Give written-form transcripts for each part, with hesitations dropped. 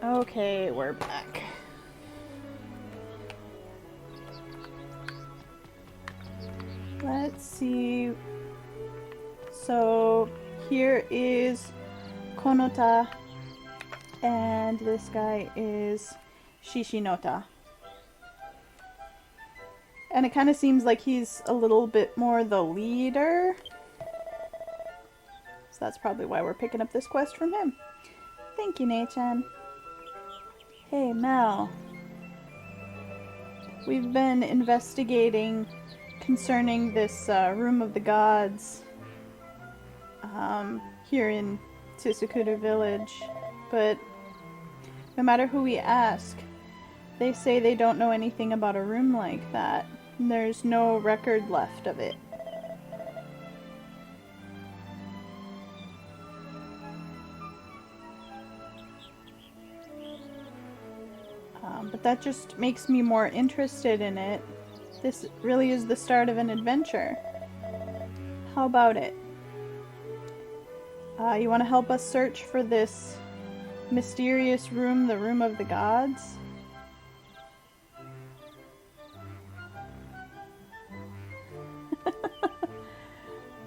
Okay, we're back. Let's see. So here is Konota, and this guy is Shishinota. And it kind of seems like he's a little bit more the leader. So that's probably why we're picking up this quest from him. Thank you, Nei-chan. Hey, Mel. We've been investigating concerning this Room of the Gods here in Tsukuru Village, but no matter who we ask, they say they don't know anything about a room like that. There's no record left of it. But that just makes me more interested in it. This really is the start of an adventure. How about it? You want to help us search for this mysterious room, the Room of the Gods?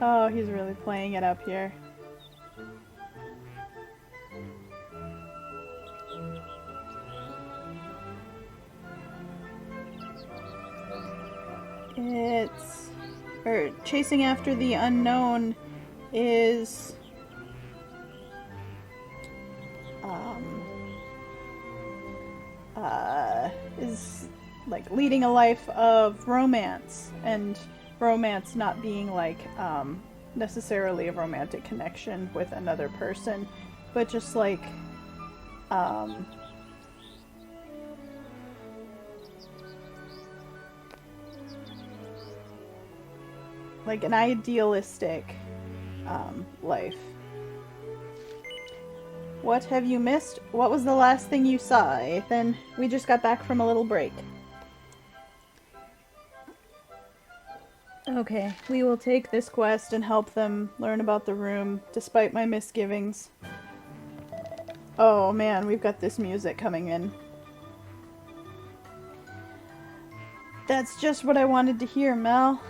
Oh, he's really playing it up here. Chasing after the unknown is like leading a life of romance, and romance not being like necessarily a romantic connection with another person, but just like like an idealistic life. What have you missed? What was the last thing you saw, Ethan? We just got back from a little break. Okay, we will take this quest and help them learn about the room, despite my misgivings. Oh man, we've got this music coming in. That's just what I wanted to hear, Mel.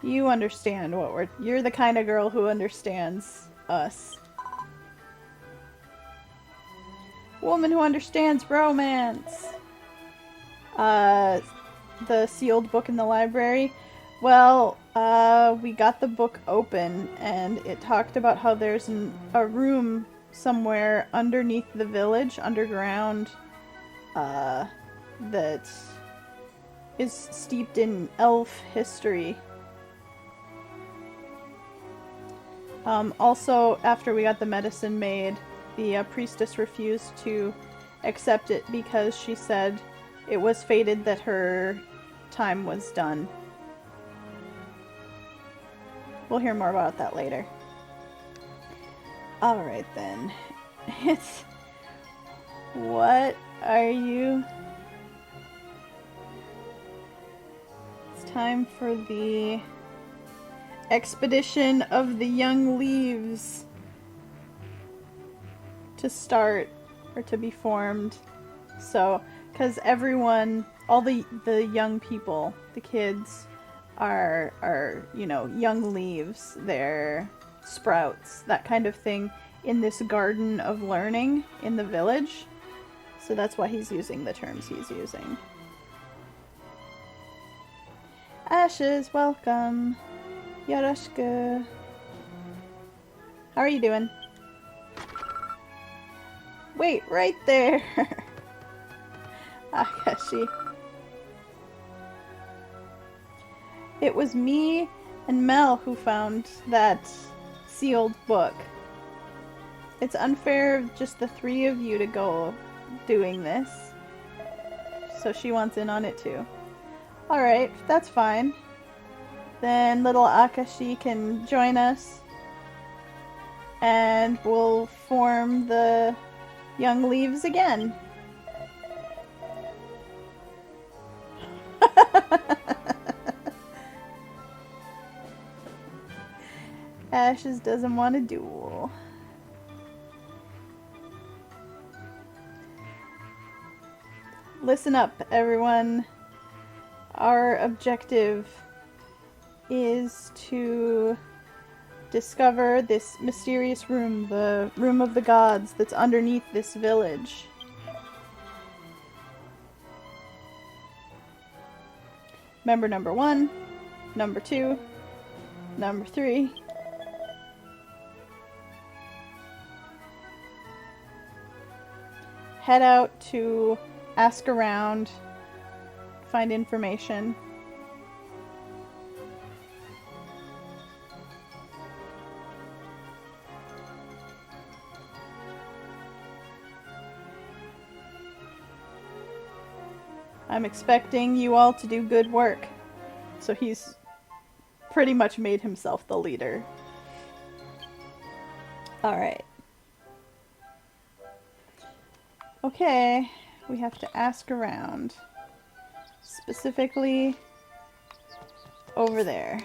You understand what you're the kind of girl who understands us. Woman who understands romance. The sealed book in the library. Well, we got the book open, and it talked about how there's a room somewhere underneath the village, underground, that is steeped in elf history. Also, after we got the medicine made, the priestess refused to accept it because she said it was fated that her time was done. We'll hear more about that later. Alright then. What are you? It's time for the Expedition of the Young Leaves to start, or to be formed. So, because everyone, all the young people, the kids, are, you know, young leaves, they're sprouts, that kind of thing, in this garden of learning in the village. So that's why he's using the terms he's using. Ashes, welcome. Yoroshiku. How are you doing? Wait, right there. Akashi. It was me and Mel who found that sealed book. It's unfair of just the three of you to go doing this. So she wants in on it too. Alright, that's fine. Then little Akashi can join us. And we'll form the young leaves again. Ashes doesn't want a duel. listen up, everyone. Our objective is to discover this mysterious room, the Room of the Gods, that's underneath this village. Member number 1, number 2, number 3. Head out to ask around, find information. I'm expecting you all to do good work. So he's pretty much made himself the leader. Alright. Okay, we have to ask around. Specifically over there.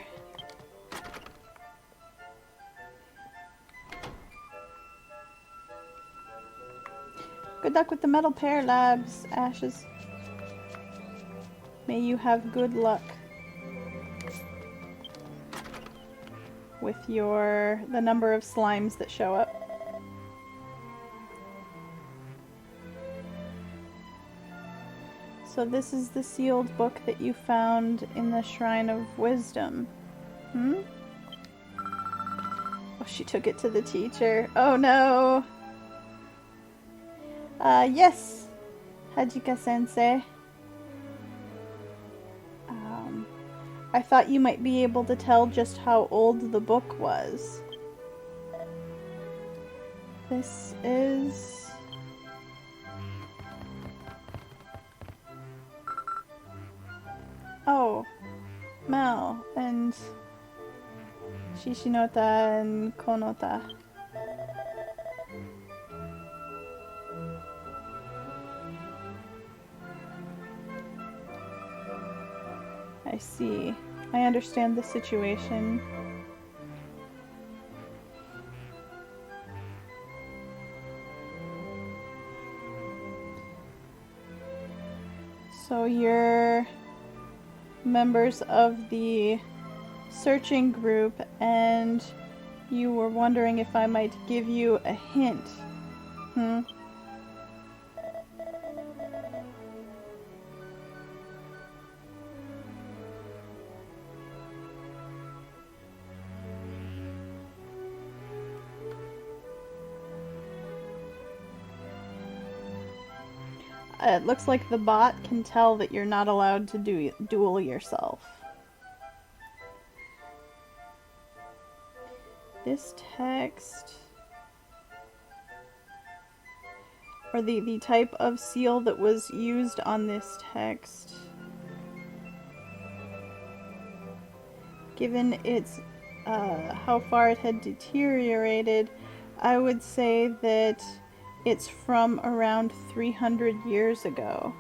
Good luck with the metal pair, labs, Ashes. May you have good luck with the number of slimes that show up. So this is the sealed book that you found in the Shrine of Wisdom. Oh, she took it to the teacher. Oh no! Yes, Hajika-sensei. I thought you might be able to tell just how old the book was. This is... Oh, Mel and Shishinota and Konota. I see. I understand the situation. So you're members of the searching group, and you were wondering if I might give you a hint. It looks like the bot can tell that you're not allowed to duel yourself. This text, or the type of seal that was used on this text, given its how far it had deteriorated, I would say that it's from around 300 years ago.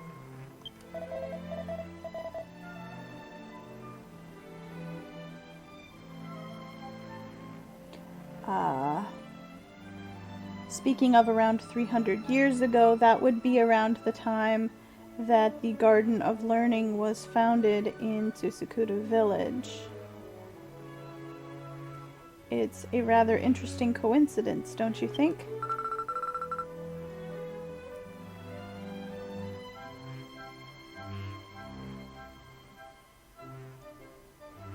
Speaking of around 300 years ago, that would be around the time that the Garden of Learning was founded in Tsukuru Village. It's a rather interesting coincidence, don't you think?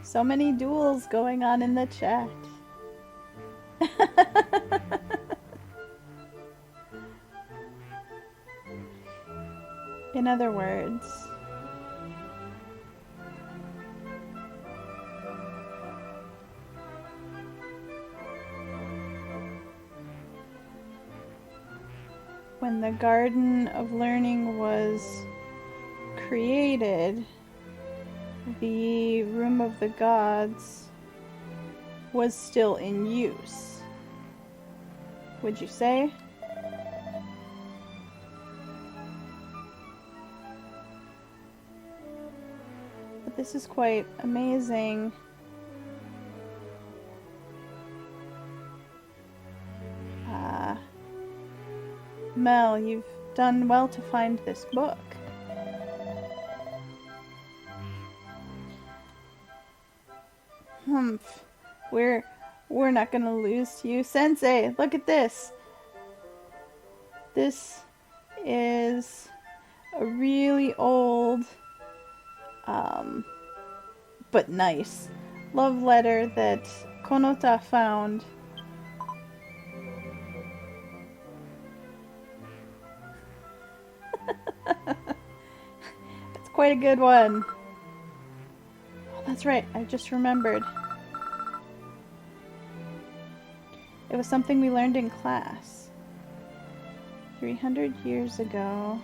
So many duels going on in the chat. In other words, when the Garden of Learning was created, the Room of the Gods was still in use. Would you say? But this is quite amazing. Mel, you've done well to find this book. triumph. We're not gonna lose to you. Sensei, look at this. This is a really old, but nice love letter that Konota found. It's quite a good one. Oh, that's right, I just remembered. It was something we learned in class. 300 years ago,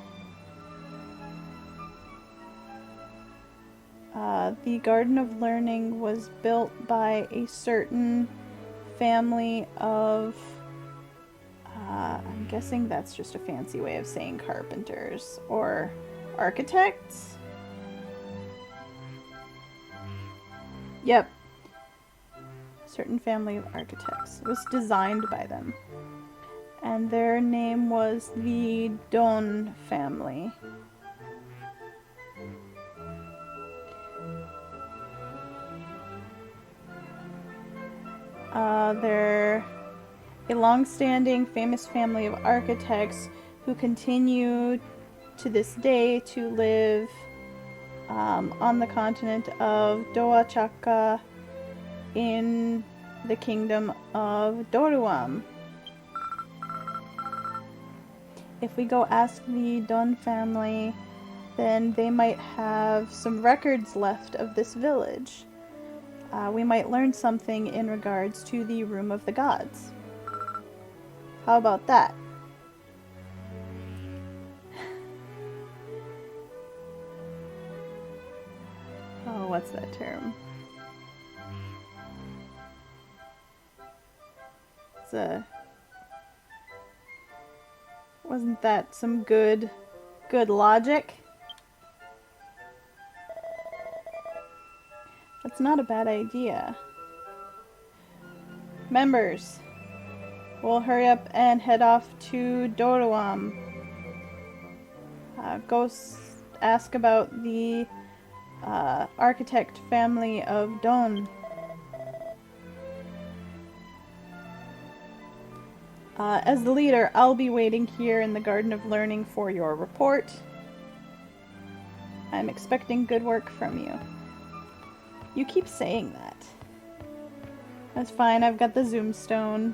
the Garden of Learning was built by a certain family of, I'm guessing that's just a fancy way of saying carpenters or architects? Yep. Certain family of architects. It was designed by them. And their name was the Don family. They're a long-standing famous family of architects who continue to this day to live on the continent of Doachaka in the kingdom of Doruam. If we go ask the Don family, then they might have some records left of this village. We might learn something in regards to the Room of the Gods. How about that? Oh, what's that term? Wasn't that some good logic? That's not a bad idea. Members, we'll hurry up and head off to Doruam. Go ask about the architect family of Don. As the leader, I'll be waiting here in the Garden of Learning for your report. I'm expecting good work from you. You keep saying that. That's fine, I've got the Zoom Stone.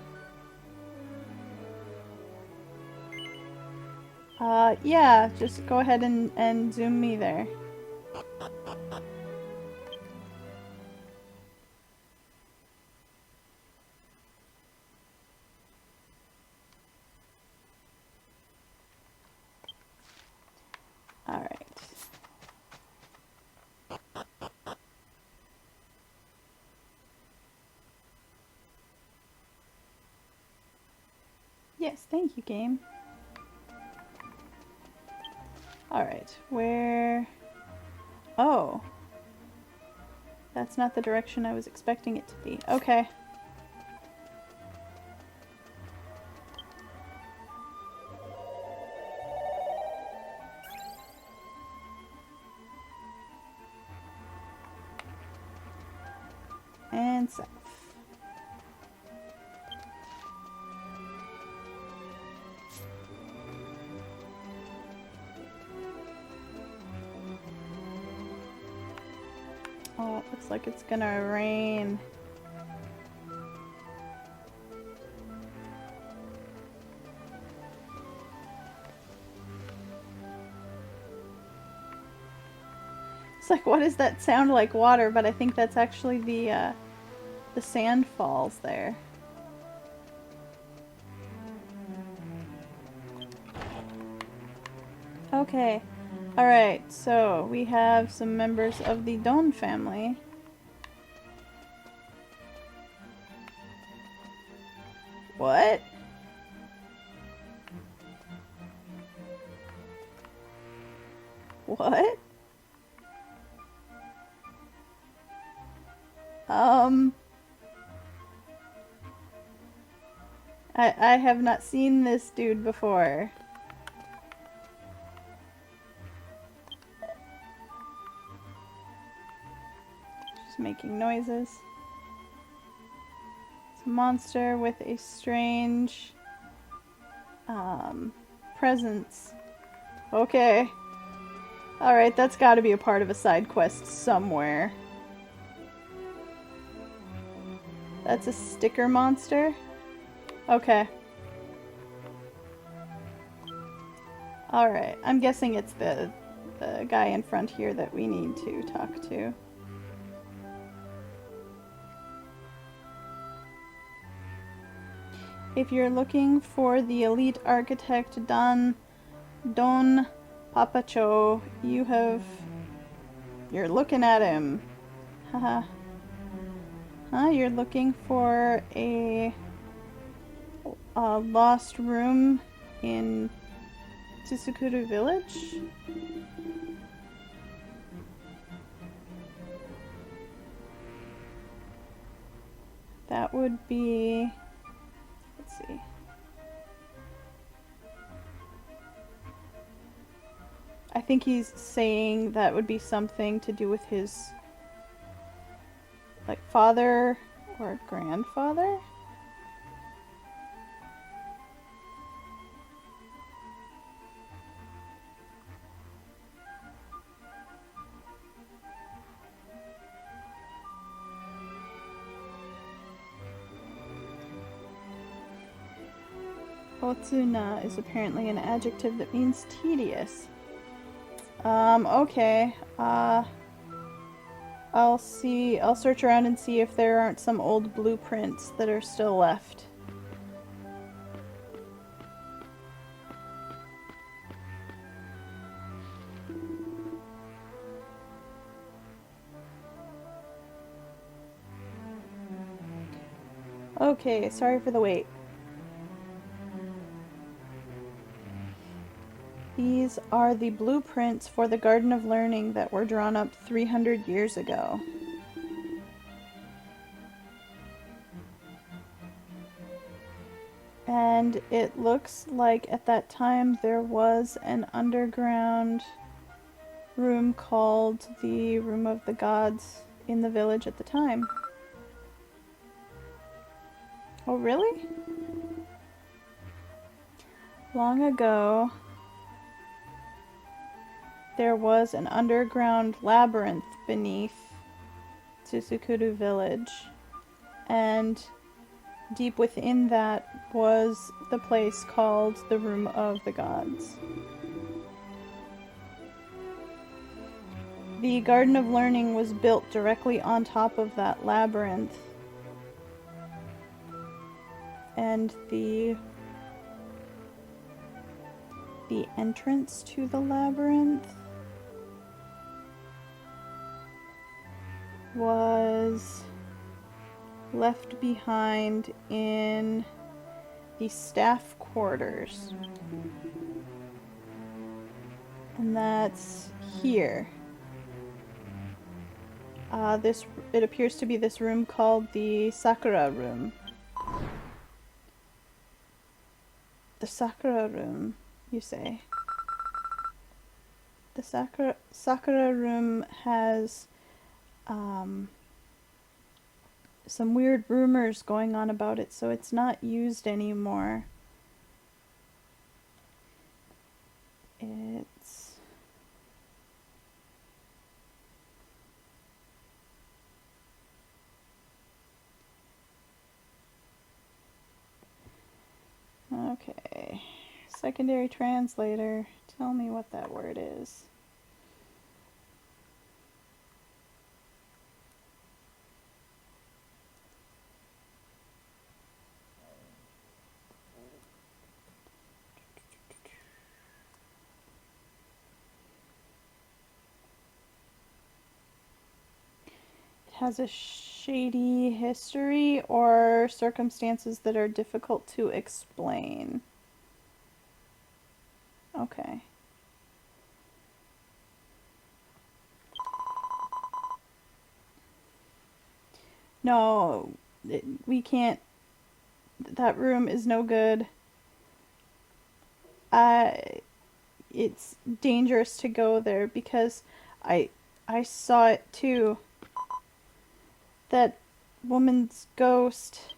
Yeah, just go ahead and zoom me there. Alright. Yes, thank you, game. Alright, where... Oh. That's not the direction I was expecting it to be. Okay. And south. Oh, it looks like it's gonna rain. It's like, what does that sound like water? But I think that's actually the sand falls there. Okay. Alright, so we have some members of the Don family. What? What? I have not seen this dude before. Just making noises. monster with a strange presence. Okay. Alright, that's gotta be a part of a side quest somewhere. That's a sticker monster? Okay. Alright, I'm guessing it's the guy in front here that we need to talk to. If you're looking for the elite architect Don Papacho, you're looking at him. Haha. You're looking for a lost room in Tsukuru Village? That would be... let's see. I think he's saying that would be something to do with his, like, father or grandfather? Otsuna is apparently an adjective that means tedious. Okay. I'll search around and see if there aren't some old blueprints that are still left. Okay, sorry for the wait. These are the blueprints for the Garden of Learning that were drawn up 300 years ago. And it looks like at that time there was an underground room called the Room of the Gods in the village at the time. Oh, really? Long ago, there was an underground labyrinth beneath Tsukuru Village, and deep within that was the place called the Room of the Gods. The Garden of Learning was built directly on top of that labyrinth, and the entrance to the labyrinth was left behind in the staff quarters. And that's here. It appears to be this room called the Sakura Room. The Sakura Room, you say? The Sakura Room has some weird rumors going on about it, so it's not used anymore. It's... okay. Secondary translator, tell me what that word is. Has a shady history or circumstances that are difficult to explain. Okay. No, we can't. That room is no good. It's dangerous to go there because I saw it too. That woman's ghost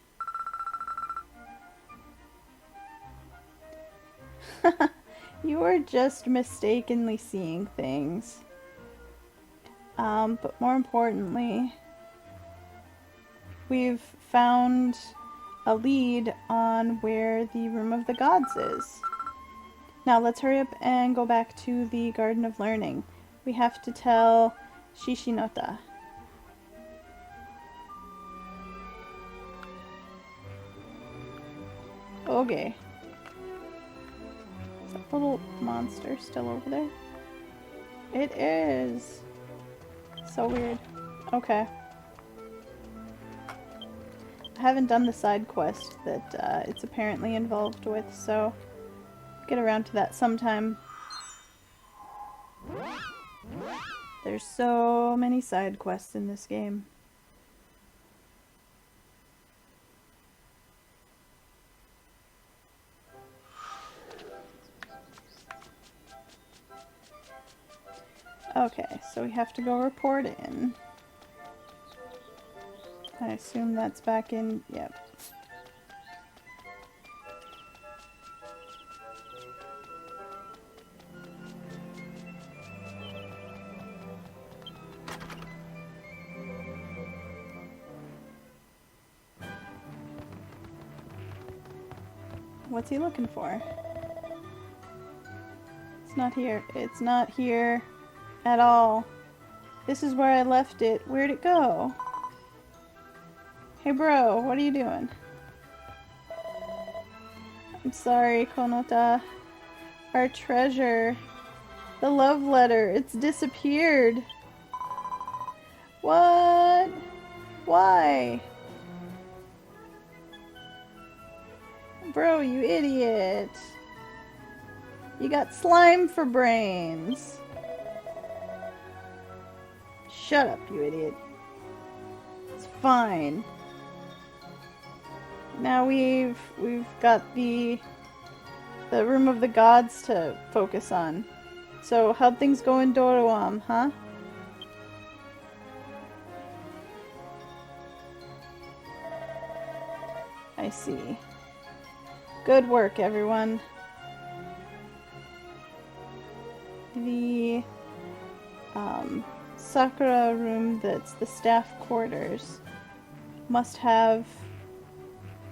You were just mistakenly seeing things. But more importantly, we've found a lead on where the Room of the Gods is. Now let's hurry up and go back to the Garden of Learning. We have to tell Shishinota. Okay. Is that little monster still over there? It is. So weird. Okay. I haven't done the side quest that it's apparently involved with, so get around to that sometime. There's so many side quests in this game. Okay, so we have to go report in. I assume that's back in, yep. What's he looking for? It's not here. It's not here at all. This is where I left it. Where'd it go? Hey bro, what are you doing? I'm sorry, Konota. Our treasure. The love letter. It's disappeared. What? Why? Bro, you idiot. You got slime for brains. Shut up, you idiot. It's fine. Now we've got the Room of the Gods to focus on. So how'd things go in Doroam, huh? I see. Good work, everyone. The Sakura room that's the staff quarters must have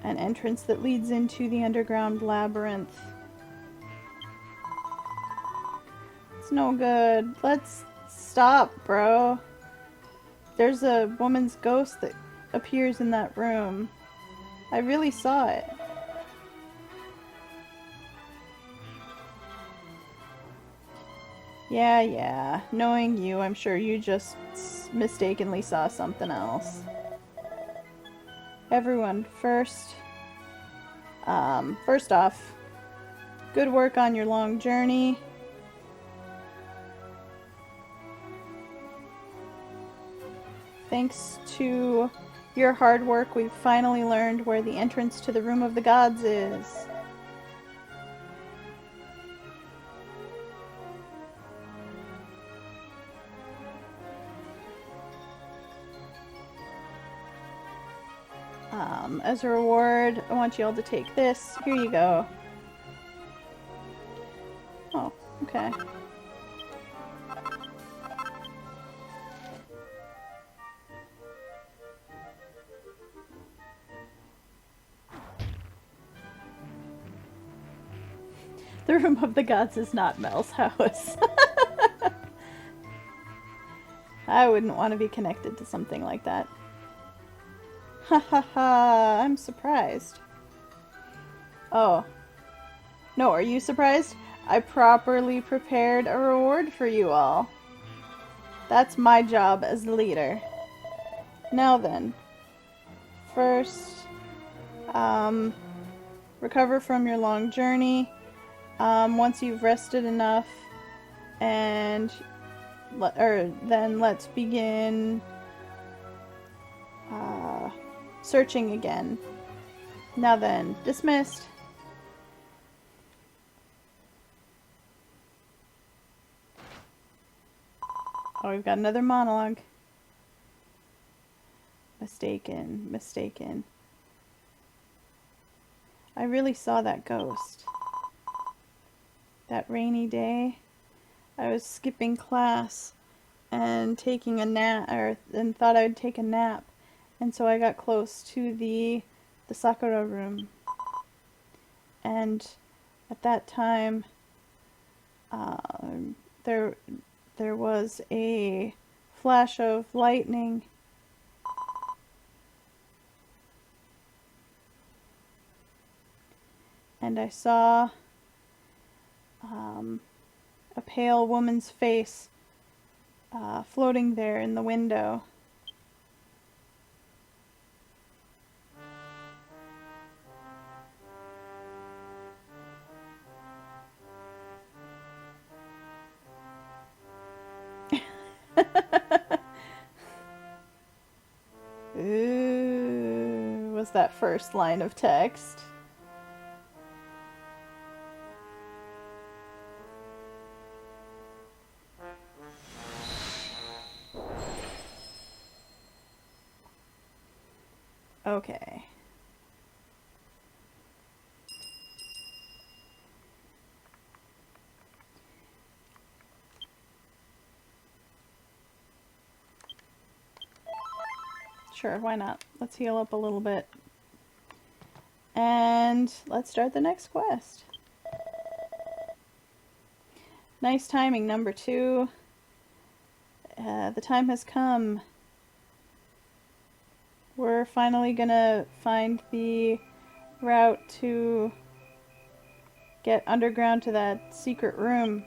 an entrance that leads into the underground labyrinth. It's no good. Let's stop, bro. There's a woman's ghost that appears in that room. I really saw it. Yeah. Knowing you, I'm sure you just mistakenly saw something else. Everyone, first off, good work on your long journey. Thanks to your hard work, we've finally learned where the entrance to the Room of the Gods is. As a reward, I want you all to take this. Here you go. Oh, okay. The Room of the Gods is not Mel's house. I wouldn't want to be connected to something like that. Ha ha ha, I'm surprised. Oh. No, are you surprised? I properly prepared a reward for you all. That's my job as the leader. Now then. First, recover from your long journey. Once you've rested enough, and then let's begin searching again. Now then, dismissed. Oh, we've got another monologue. Mistaken. I really saw that ghost. that rainy day. I was skipping class and taking a nap, and thought I would take a nap, and so I got close to the Sakura room. And at that time, there was a flash of lightning. And I saw a pale woman's face floating there in the window. Ooh, was that first line of text. Okay. Sure, why not? Let's heal up a little bit. And let's start the next quest. Nice timing, number 2. The time has come. We're finally gonna find the route to get underground to that secret room.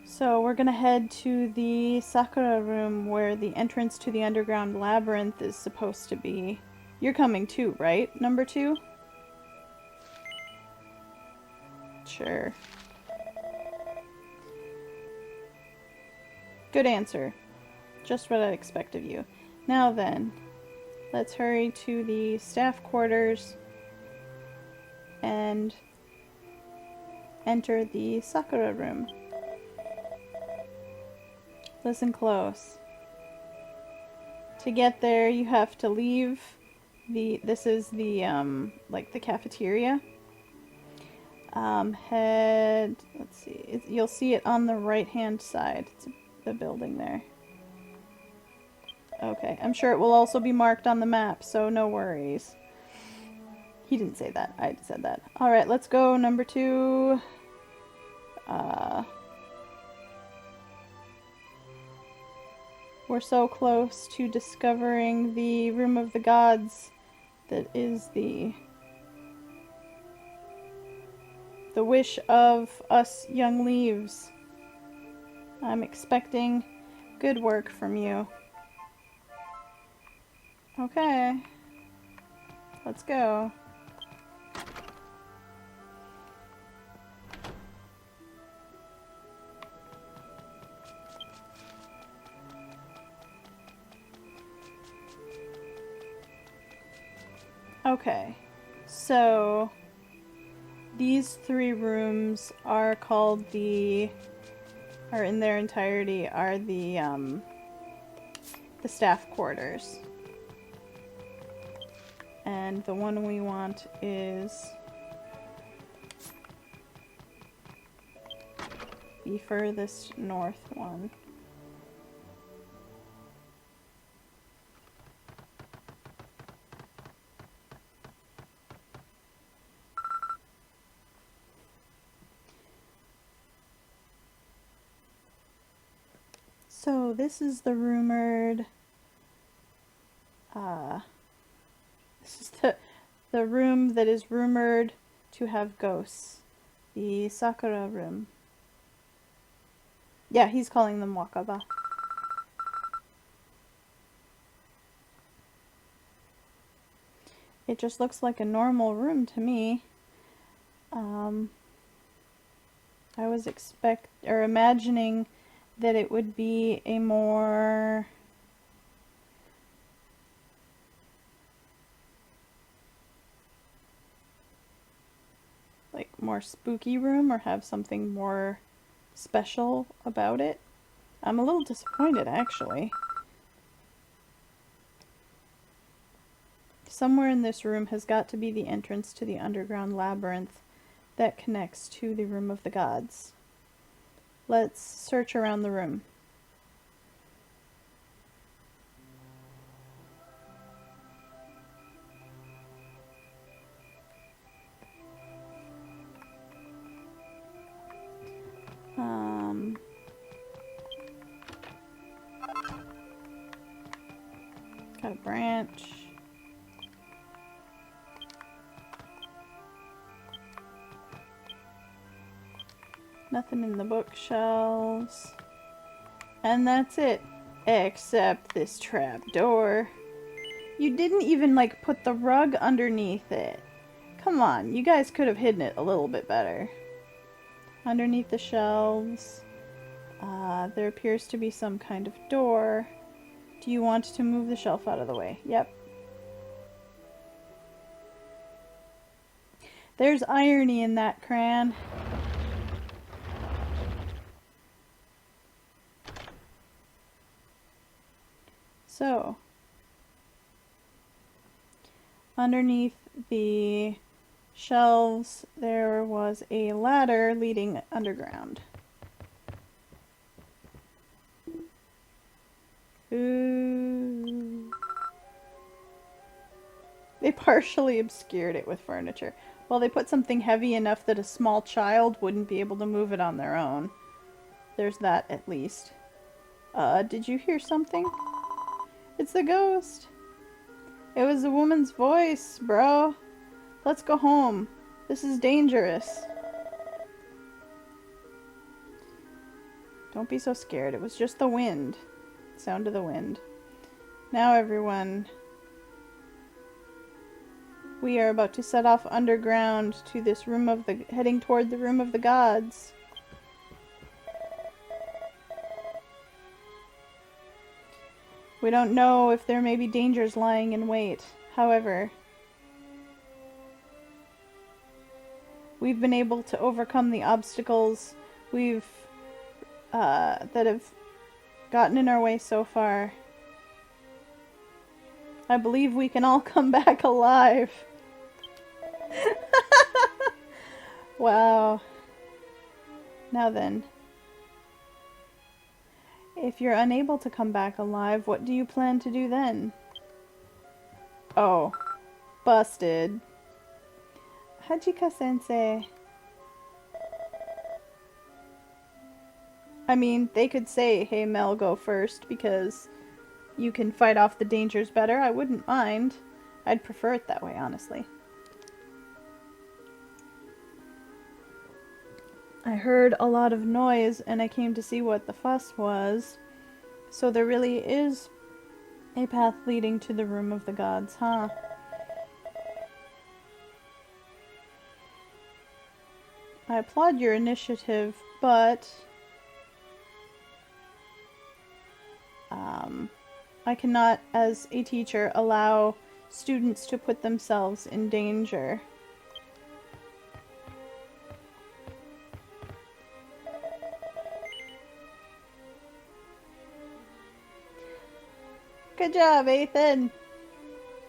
So we're gonna head to the Sakura room where the entrance to the underground labyrinth is supposed to be. You're coming too, right? Number 2? Sure. Good answer. Just what I'd expect of you. Now then, let's hurry to the staff quarters and enter the Sakura room. Listen close. To get there, you have to leave this is the, like the cafeteria. Let's see, you'll see it on the right-hand side. It's the building there. Okay, I'm sure it will also be marked on the map, so no worries. He didn't say that, I said that. Alright, let's go, number 2. We're so close to discovering the Room of the Gods that is the wish of us young leaves. I'm expecting good work from you. Okay. Let's go. Okay, so these 3 rooms are called or in their entirety are the staff quarters. And the one we want is the furthest north one. So this is the rumored, this is the room that is rumored to have ghosts. The Sakura room. Yeah, he's calling them Wakaba. It just looks like a normal room to me. I was imagining that it would be a more spooky room or have something more special about it. I'm a little disappointed, actually. Somewhere in this room has got to be the entrance to the underground labyrinth that connects to the Room of the Gods. Let's search around the room. Got a branch. Nothing in the bookshelves. And that's it. Except this trap door. You didn't even, like, put the rug underneath it. Come on, you guys could have hidden it a little bit better. Underneath the shelves, there appears to be some kind of door. Do you want to move the shelf out of the way? Yep. There's irony in that, Cran. So, underneath the shelves, there was a ladder leading underground. Ooh. They partially obscured it with furniture. Well, they put something heavy enough that a small child wouldn't be able to move it on their own. There's that, at least. Did you hear something? It's the ghost. It was a woman's voice, bro. Let's go home. This is dangerous. Don't be so scared. It was just the wind. Sound of the wind. Now, everyone. We are about to set off underground to this room of the... heading toward the Room of the Gods. We don't know if there may be dangers lying in wait. However, we've been able to overcome the obstacles that have gotten in our way so far. I believe we can all come back alive. Wow. Now then. If you're unable to come back alive, what do you plan to do then? Oh. Busted. Hachika-sensei. I mean, they could say, hey Mel, go first, because you can fight off the dangers better. I wouldn't mind. I'd prefer it that way, honestly. I heard a lot of noise and I came to see what the fuss was. So there really is a path leading to the Room of the Gods, huh? I applaud your initiative, but I cannot, as a teacher, allow students to put themselves in danger. Good job, Ethan!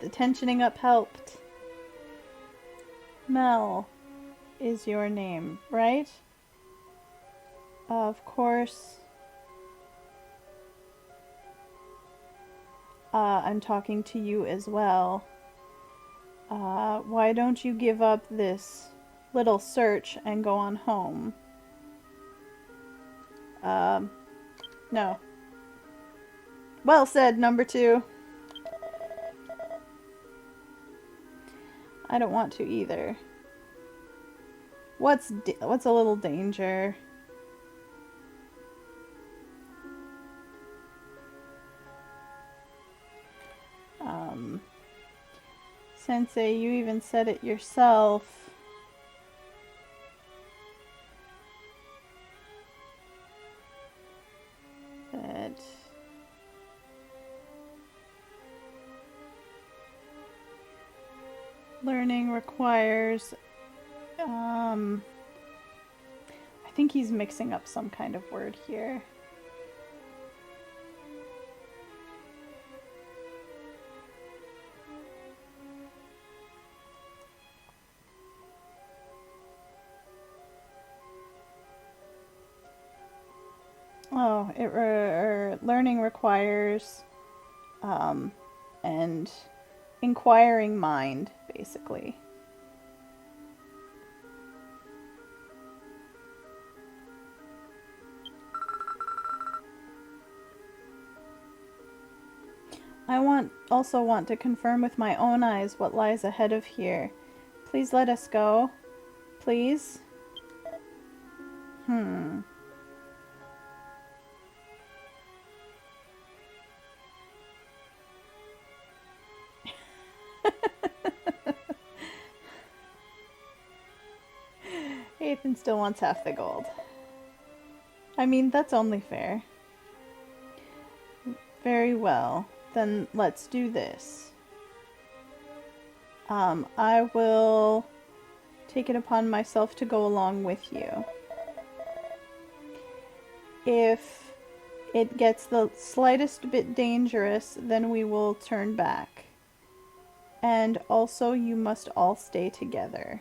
The tensioning up helped. Mel is your name, right? Of course. I'm talking to you as well. Why don't you give up this little search and go on home? No. Well said, number 2. I don't want to either. What's a little danger? Sensei, you even said it yourself. That learning requires, I think he's mixing up some kind of word here. Oh, learning requires and inquiring mind, basically. I also want to confirm with my own eyes what lies ahead of here. Please let us go. Please? Ethan still wants half the gold. I mean, that's only fair. Very well. Then let's do this. I will take it upon myself to go along with you. If it gets the slightest bit dangerous, then we will turn back. And also, you must all stay together.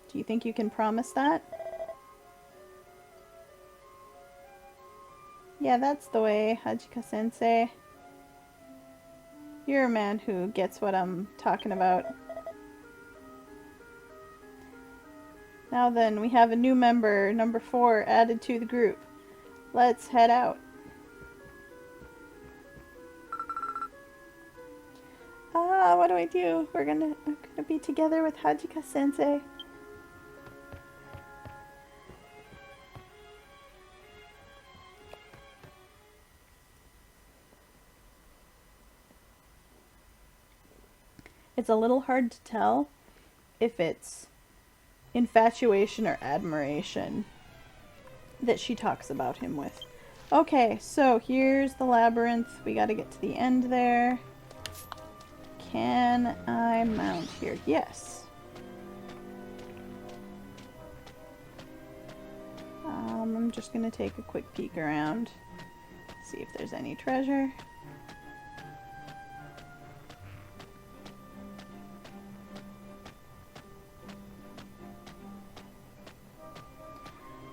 Do you think you can promise that? Yeah, that's the way, Hajika-sensei. You're a man who gets what I'm talking about. Now then, we have a new member, number 4, added to the group. Let's head out. What do I do? We're gonna be together with Hajika-sensei. It's a little hard to tell if it's infatuation or admiration that she talks about him with. Okay, so here's the labyrinth. We gotta get to the end there. Can I mount here? Yes. I'm just gonna take a quick peek around, see if there's any treasure.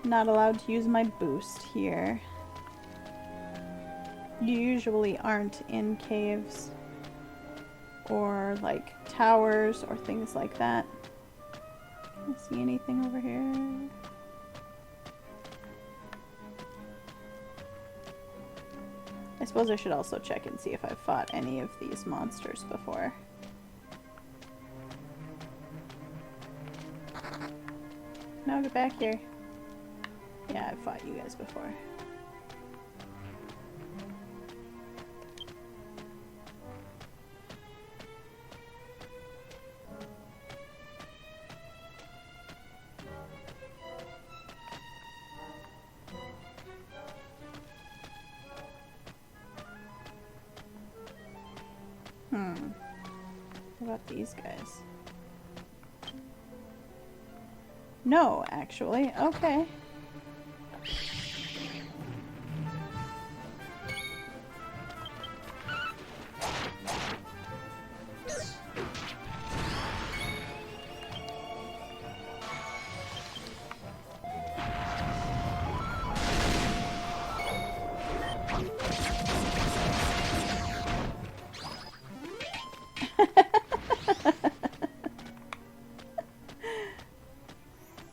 Not allowed to use my boost here. You usually aren't in caves or like towers or things like that. Can I see anything over here? I suppose I should also check and see if I've fought any of these monsters before. No, get back here. Yeah, I've fought you guys before. What about these guys? No, actually. Okay.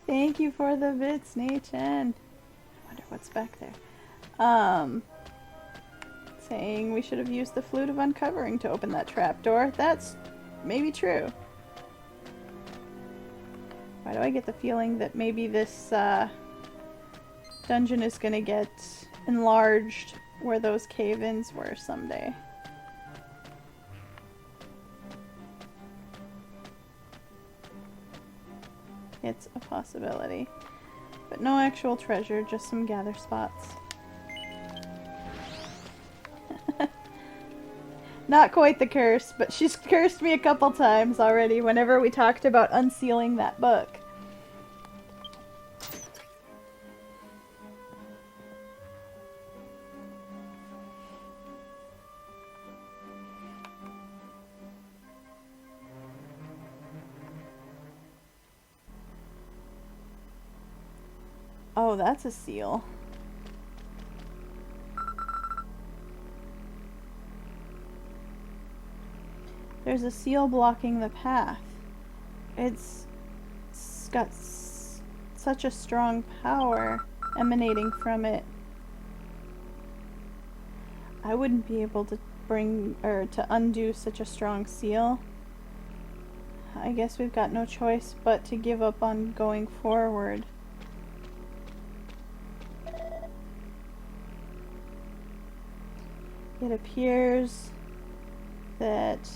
Thank you for the bits, Nei-chan. I wonder what's back there. Saying we should have used the Flute of Uncovering to open that trapdoor. That's maybe true. Why do I get the feeling that maybe this dungeon is gonna get enlarged where those cave-ins were someday? It's a possibility. But no actual treasure, just some gather spots. Not quite the curse, but she's cursed me a couple times already whenever we talked about unsealing that book. Oh, that's a seal. There's a seal blocking the path. It's got such a strong power emanating from it. I wouldn't be able to to undo such a strong seal. I guess we've got no choice but to give up on going forward. It appears that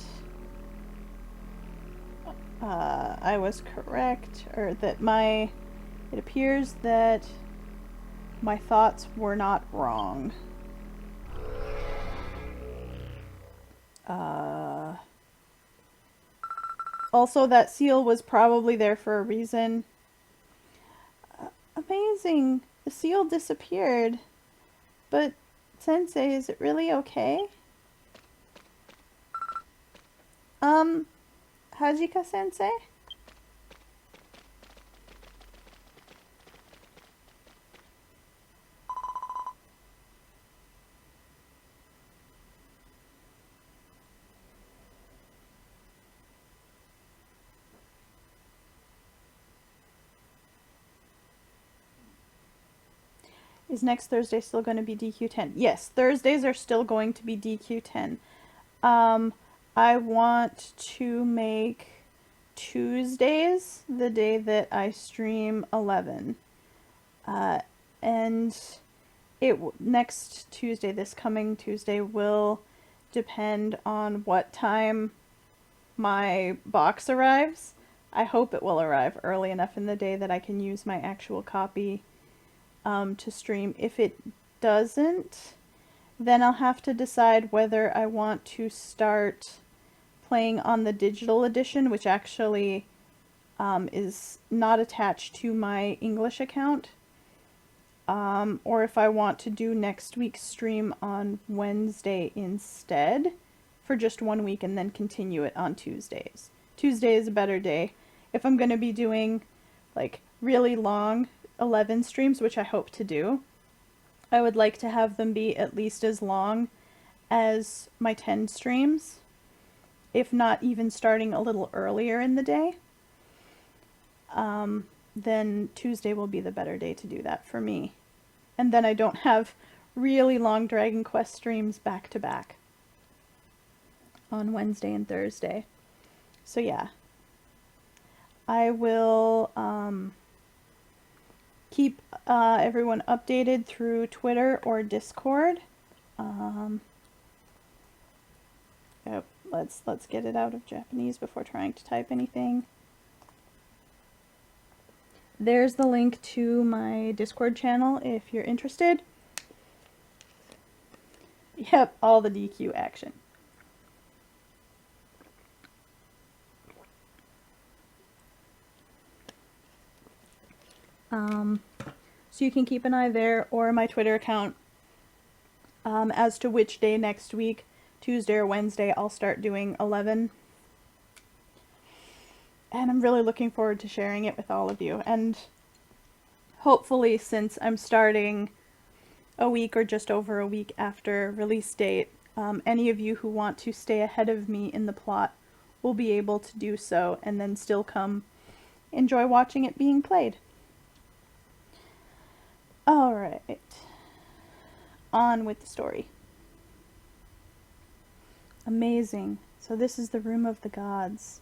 I was correct, or that it appears that my thoughts were not wrong. Also, that seal was probably there for a reason. Amazing! The seal disappeared. But, Sensei, is it really okay? Hajika-sensei? Is next Thursday still going to be DQ10? Yes, Thursdays are still going to be DQ10. I want to make Tuesdays the day that I stream 11. And next Tuesday, this coming Tuesday, will depend on what time my box arrives. I hope it will arrive early enough in the day that I can use my actual copy to stream. If it doesn't, then I'll have to decide whether I want to start playing on the digital edition, which actually is not attached to my English account, or if I want to do next week's stream on Wednesday instead for just 1 week and then continue it on Tuesdays. Tuesday is a better day. If I'm going to be doing like really long 11 streams, which I hope to do, I would like to have them be at least as long as my 10 streams, if not even starting a little earlier in the day. Then Tuesday will be the better day to do that for me. And then I don't have really long Dragon Quest streams back to back on Wednesday and Thursday. So yeah, I will keep everyone updated through Twitter or Discord. Let's get it out of Japanese before trying to type anything. There's the link to my Discord channel if you're interested. Yep, all the DQ action. So you can keep an eye there or my Twitter account as to which day next week, Tuesday or Wednesday, I'll start doing 11. And I'm really looking forward to sharing it with all of you. And hopefully, since I'm starting a week or just over a week after release date, any of you who want to stay ahead of me in the plot will be able to do so and then still come enjoy watching it being played. Alright, on with the story. Amazing. So this is the Room of the Gods.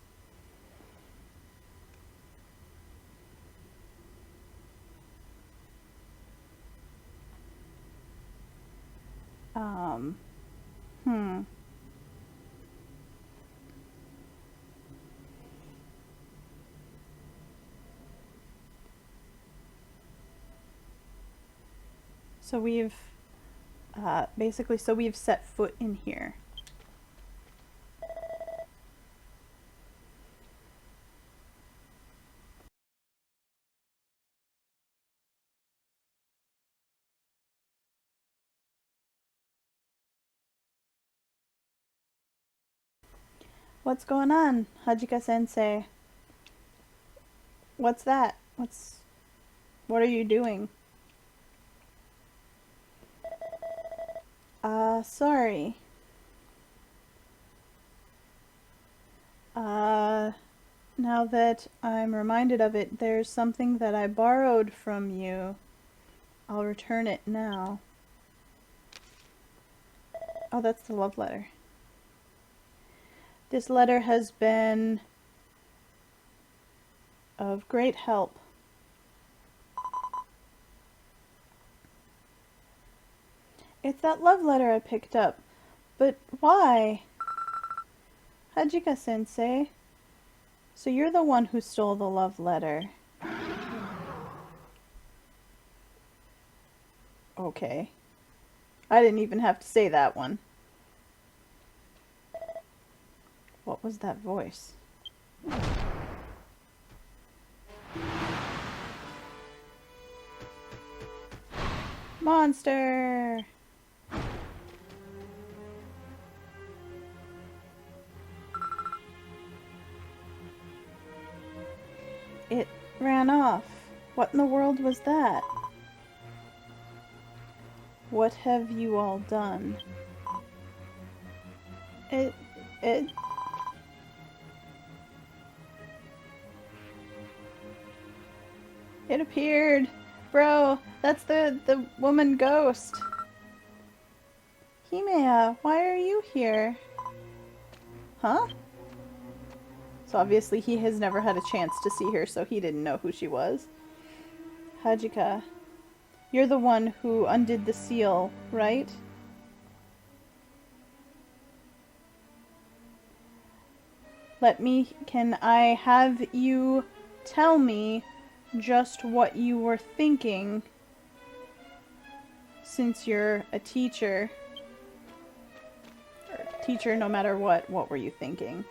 So we've we've set foot in here. What's going on, Hajika-sensei? What's that? What are you doing? Sorry. Now that I'm reminded of it, there's something that I borrowed from you. I'll return it now. Oh, that's the love letter. This letter has been of great help. It's that love letter I picked up. But why? Hajika-sensei. So you're the one who stole the love letter. Okay. I didn't even have to say that one. What was that voice? Monster! It ran off. What in the world was that? What have you all done? It appeared. Bro, that's the woman ghost. Himea, why are you here? Huh? So obviously he has never had a chance to see her, so he didn't know who she was. Hajika, you're the one who undid the seal, right? Can I have you tell me just what you were thinking, since you're a teacher? Or teacher, no matter what were you thinking?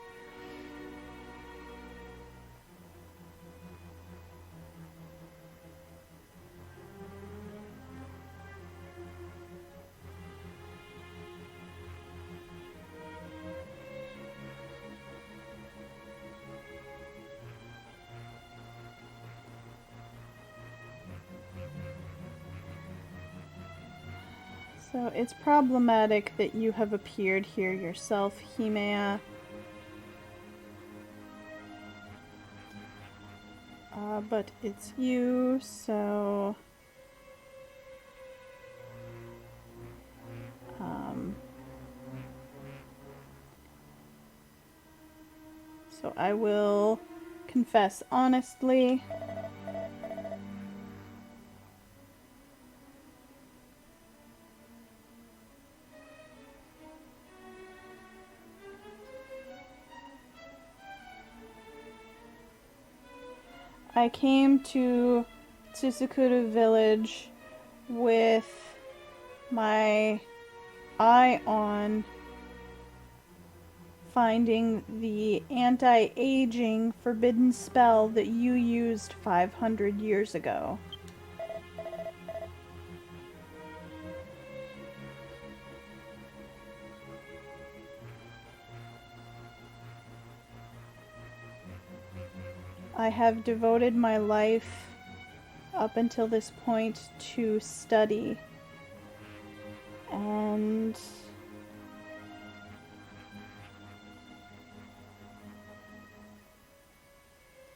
So it's problematic that you have appeared here yourself, Himea. But it's you, so... So I will confess honestly. I came to Tsukuru Village with my eye on finding the anti-aging forbidden spell that you used 500 years ago. I have devoted my life up until this point to study, and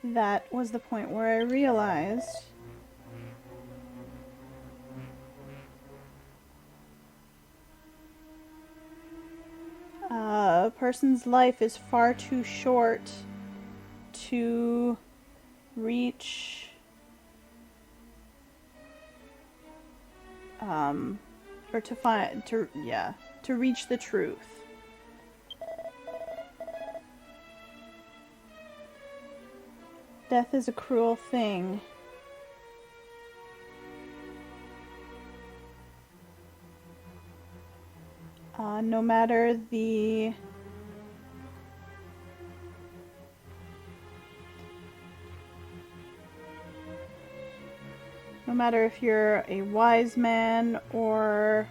that was the point where I realized a person's life is far too short to reach or to reach the truth. Death is a cruel thing. No matter if you're a wise man or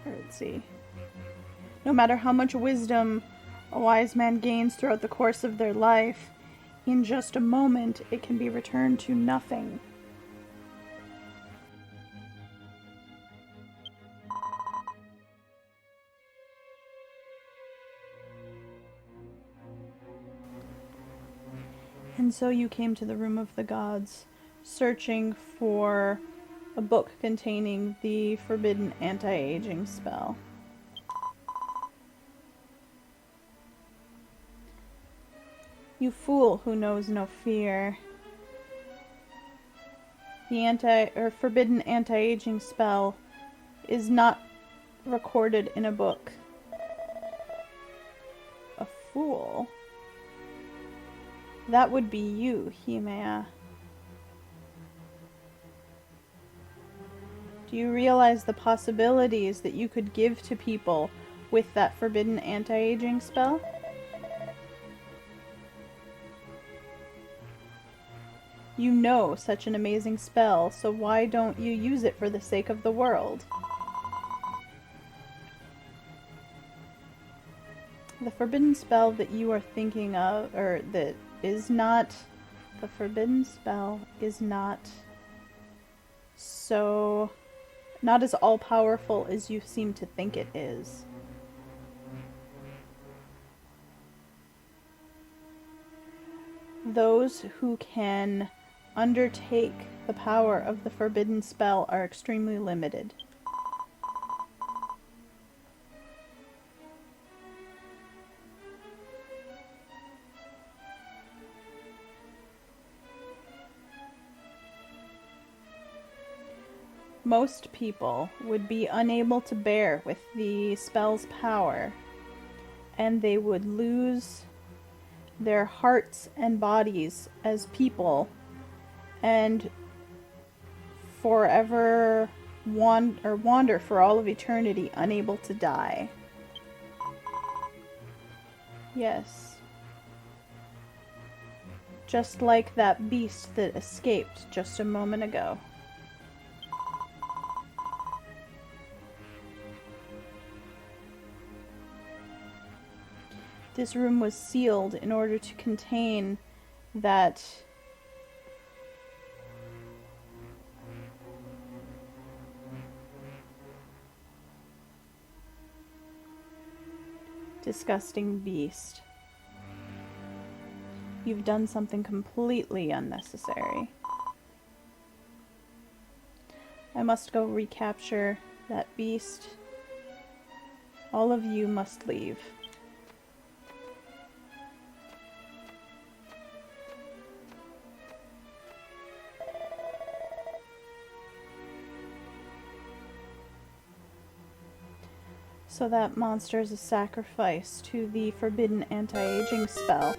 let's see. No matter how much wisdom a wise man gains throughout the course of their life, in just a moment it can be returned to nothing. And so you came to the Room of the Gods, searching for a book containing the forbidden anti-aging spell. You fool who knows no fear. The forbidden anti-aging spell is not recorded in a book. A fool? That would be you, Himea. Do you realize the possibilities that you could give to people with that forbidden anti-aging spell? You know such an amazing spell, so why don't you use it for the sake of the world? The forbidden spell that you are thinking of, or that is not... The forbidden spell is not so... not as all-powerful as you seem to think it is. Those who can undertake the power of the forbidden spell are extremely limited. Most people would be unable to bear with the spell's power, and they would lose their hearts and bodies as people and forever wander for all of eternity, unable to die. Yes. Just like that beast that escaped just a moment ago. This room was sealed in order to contain that disgusting beast. You've done something completely unnecessary. I must go recapture that beast. All of you must leave. So that monster is a sacrifice to the forbidden anti-aging spell.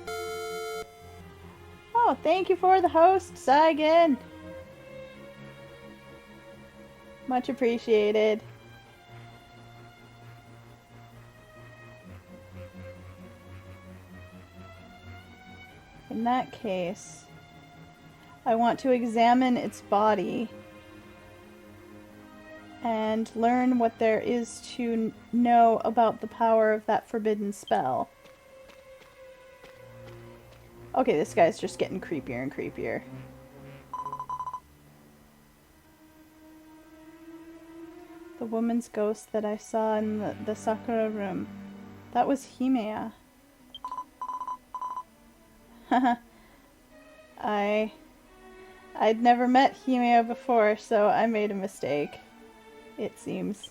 Oh, thank you for the host, Saigen! Much appreciated. In that case, I want to examine its body and learn what there is to know about the power of that forbidden spell. Okay, this guy's just getting creepier and creepier. The woman's ghost that I saw in the Sakura room. That was Himea. I'd never met Himea before, so I made a mistake. It seems.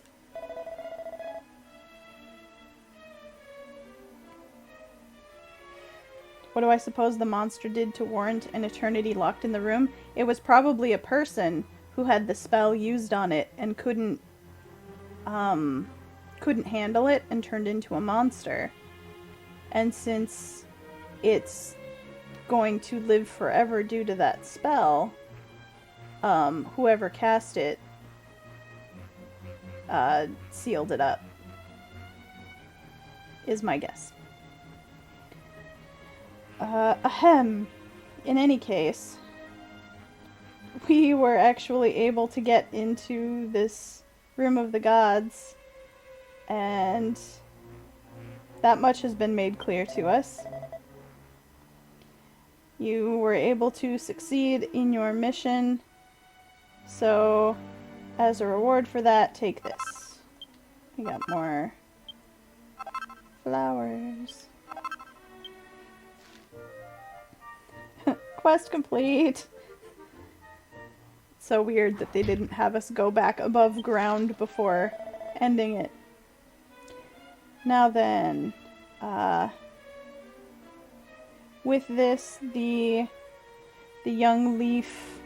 What do I suppose the monster did to warrant an eternity locked in the room? It was probably a person who had the spell used on it and couldn't handle it and turned into a monster. And since it's going to live forever due to that spell, whoever cast it sealed it up, is my guess. Ahem. In any case, we were actually able to get into this Room of the Gods, and that much has been made clear to us. You were able to succeed in your mission, so as a reward for that, take this. We got more flowers. quest complete. It's so weird that they didn't have us go back above ground before ending it. Now then, with this, the Young Leaf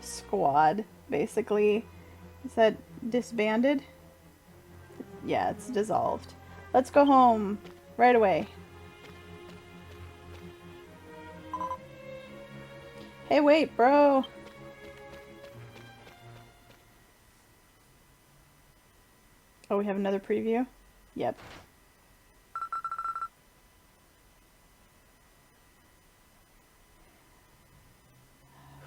squad, basically, is that disbanded? Yeah, it's dissolved. Let's go home right away. Hey, wait, bro. Oh, we have another preview? Yep.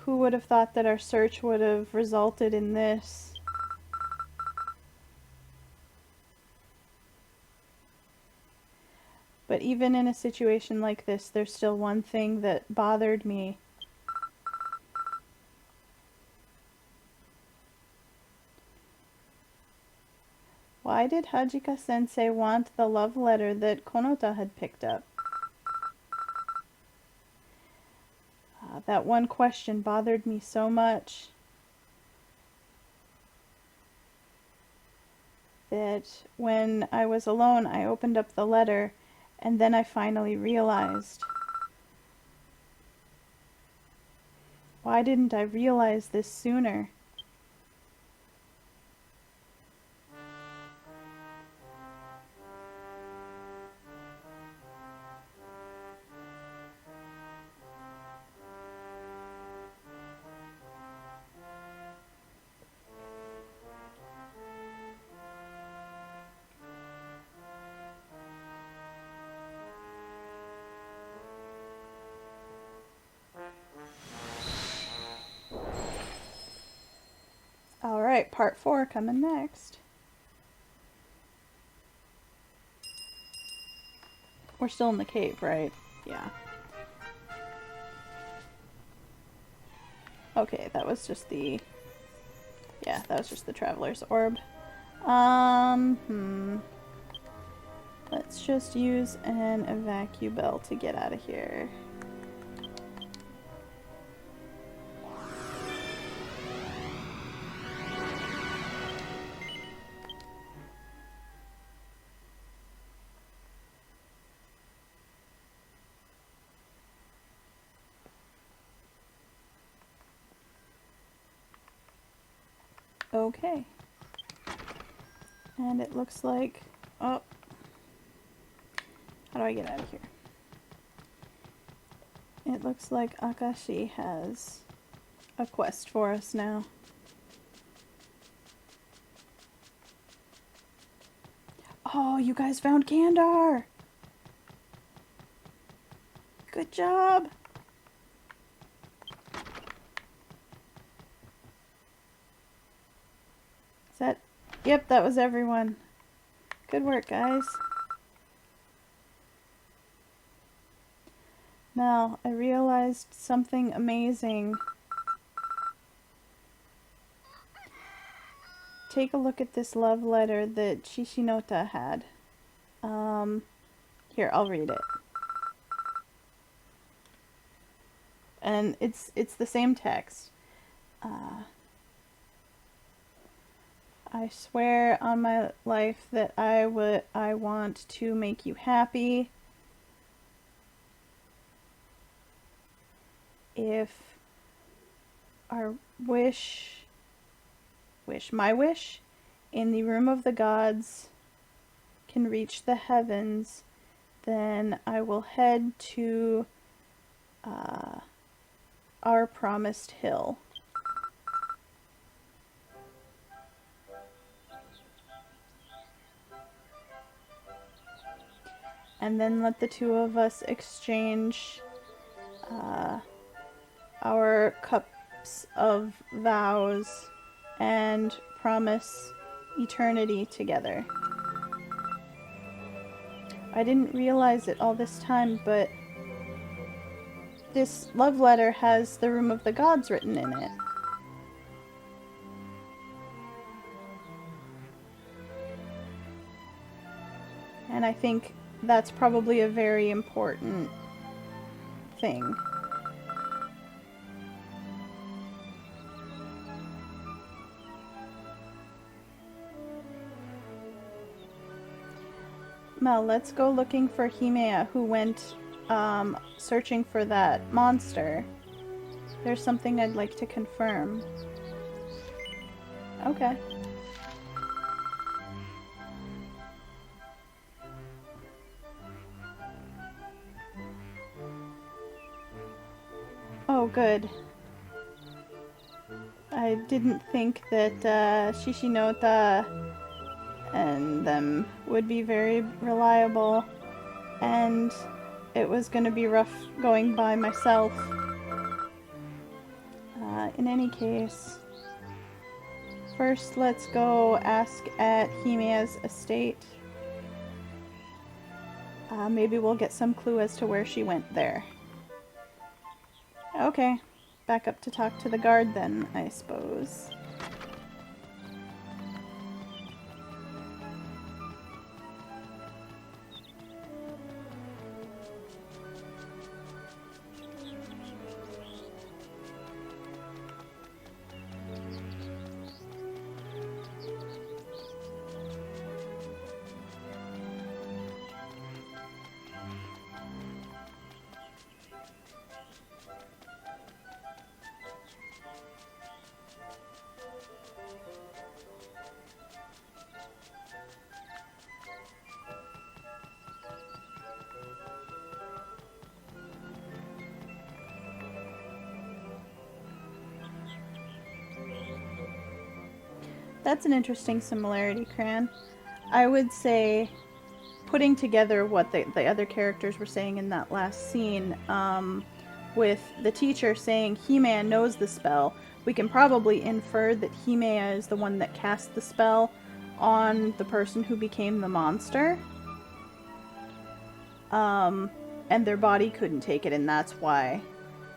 Who would have thought that our search would have resulted in this? But even in a situation like this, there's still one thing that bothered me. Why did Hajika-sensei want the love letter that Konota had picked up? That one question bothered me so much that when I was alone, I opened up the letter, and then I finally realized. Why didn't I realize this sooner? Alright, part 4 coming next. We're still in the cave, right? Yeah. Okay, that was just the... Yeah, that was just the Traveler's Orb. Let's just use an evacu-bell to get out of here. Okay. And it looks like... Oh. How do I get out of here? It looks like Akashi has a quest for us now. Oh, you guys found Kandar! Good job! Is that... Yep, that was everyone. Good work, guys. Now, I realized something amazing. Take a look at this love letter that Shishinota had. Here, I'll read it. And it's the same text. I swear on my life that I want to make you happy. If our my wish in the room of the gods can reach the heavens, then I will head to our promised hill. And then let the two of us exchange our cups of vows and promise eternity together. I didn't realize it all this time, but this love letter has the Room of the Gods written in it. And I think that's probably a very important thing. Mel, let's go looking for Himea, who went searching for that monster. There's something I'd like to confirm. Okay. Oh, good. I didn't think that Shishinota and them would be very reliable, and it was going to be rough going by myself. In any case, first let's go ask at Himea's estate. Maybe we'll get some clue as to where she went there. Okay, back up to talk to the guard then, I suppose. That's an interesting similarity, Cran. I would say, putting together what the other characters were saying in that last scene, with the teacher saying Himea knows the spell, we can probably infer that Himea is the one that cast the spell on the person who became the monster. And their body couldn't take it, and that's why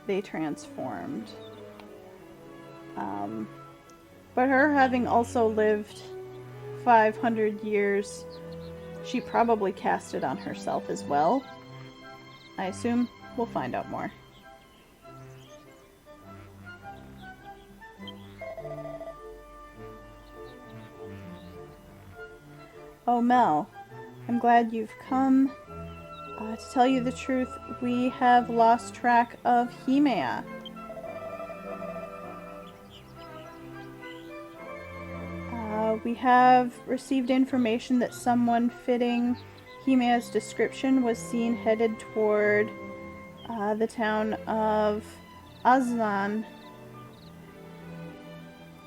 they transformed. But her having also lived 500 years, she probably cast it on herself as well. I assume we'll find out more. Oh, Mel, I'm glad you've come. To tell you the truth, we have lost track of Himea. We have received information that someone fitting Himea's description was seen headed toward the town of Azlan.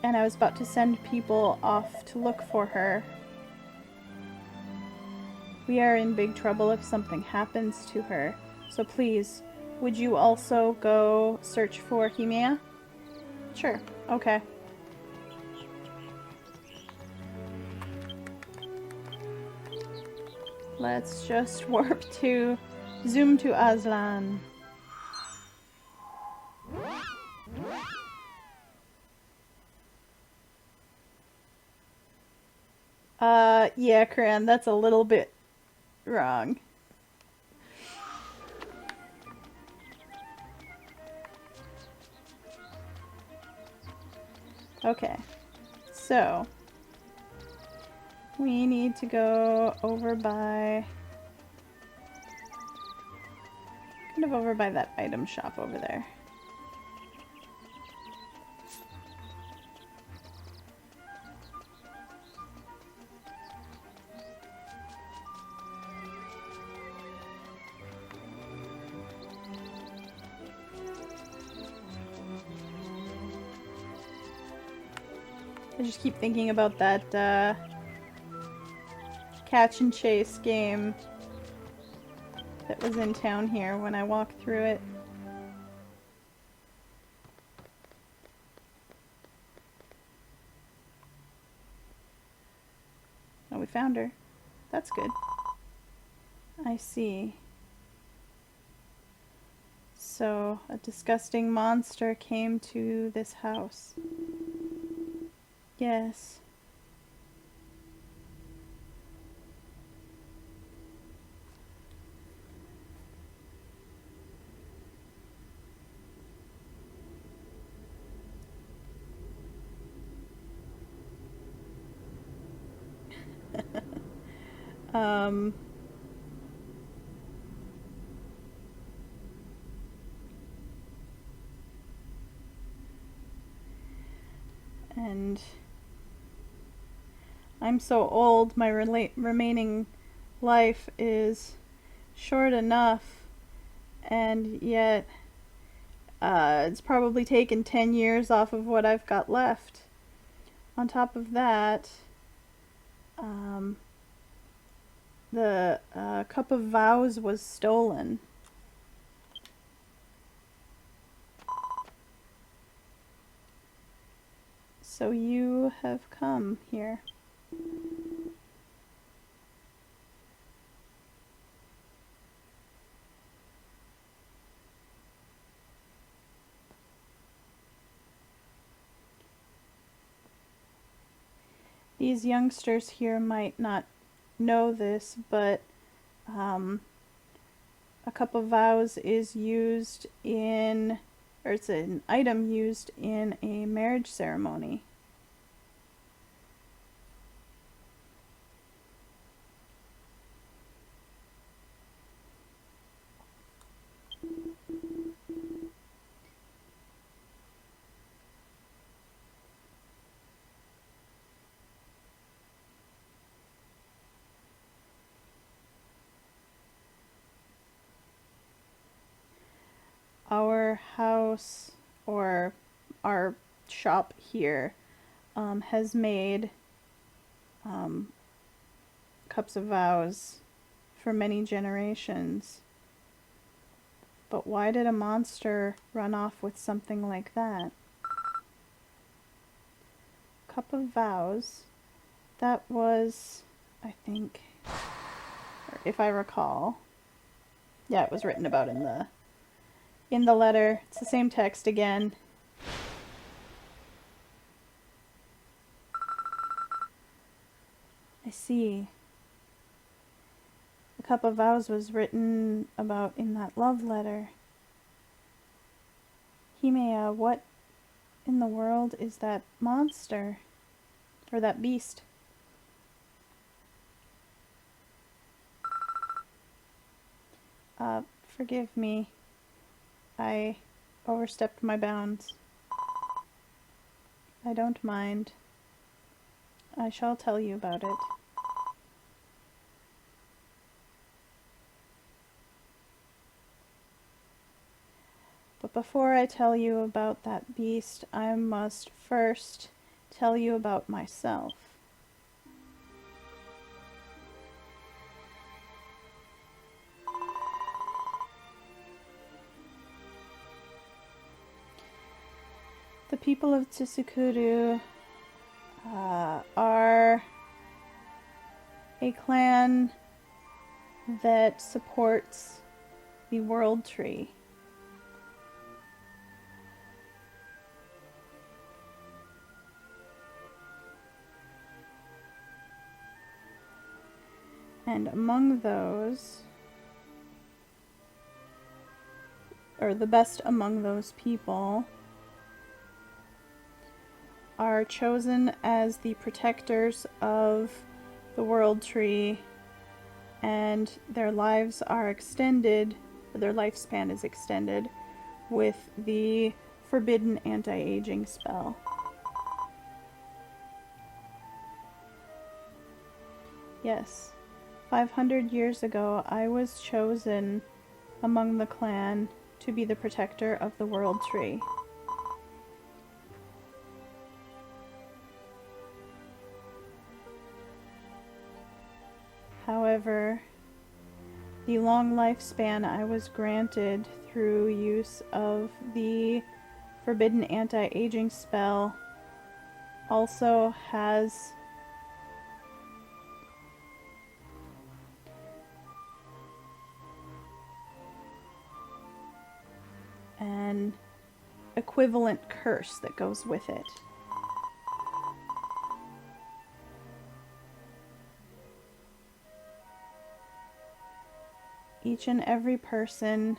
And I was about to send people off to look for her. We are in big trouble if something happens to her. So please, would you also go search for Himea? Sure, okay. Let's just zoom to Azlan. Yeah, Karan, that's a little bit wrong. Okay, so we need to go over by, kind of over by that item shop over there. I just keep thinking about that catch and chase game that was in town here when I walked through it. Oh, we found her. That's good. I see. So, a disgusting monster came to this house. Yes. And I'm so old, my remaining life is short enough, and yet it's probably taken 10 years off of what I've got left. On top of that, the Cup of Vows was stolen. So you have come here. These youngsters here might not know this, but a Cup of Vows is used in, or it's an item used in a marriage ceremony. Our house, or our shop here, has made Cups of Vows for many generations. But why did a monster run off with something like that? Cup of Vows, that was, I think, or if I recall, yeah, it was written about in the letter. It's the same text again. I see. The Cup of Vows was written about in that love letter. Himea, what in the world is that monster? Or that beast? Forgive me. I overstepped my bounds. I don't mind. I shall tell you about it. But before I tell you about that beast, I must first tell you about myself. The people of Tsukuru are a clan that supports the World Tree. And among those, or the best among those people, are chosen as the protectors of the World Tree, and their lives are extended, or their lifespan is extended, with the forbidden anti-aging spell. Yes, 500 years ago, I was chosen among the clan to be the protector of the World Tree. However, the long lifespan I was granted through use of the forbidden anti-aging spell also has an equivalent curse that goes with it. Each and every person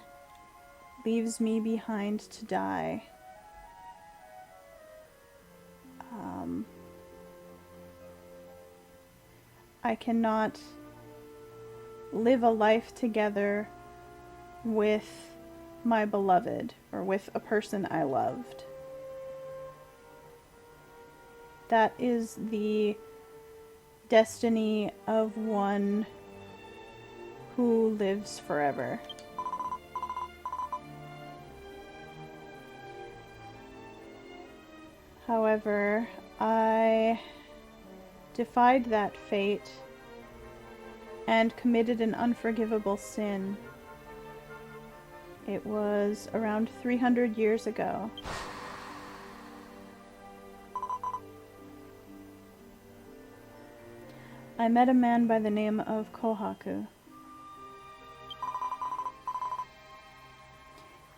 leaves me behind to die. I cannot live a life together with my beloved, or with a person I loved. that is the destiny of one who lives forever. However, I defied that fate and committed an unforgivable sin. It was around 300 years ago. I met a man by the name of Kohaku.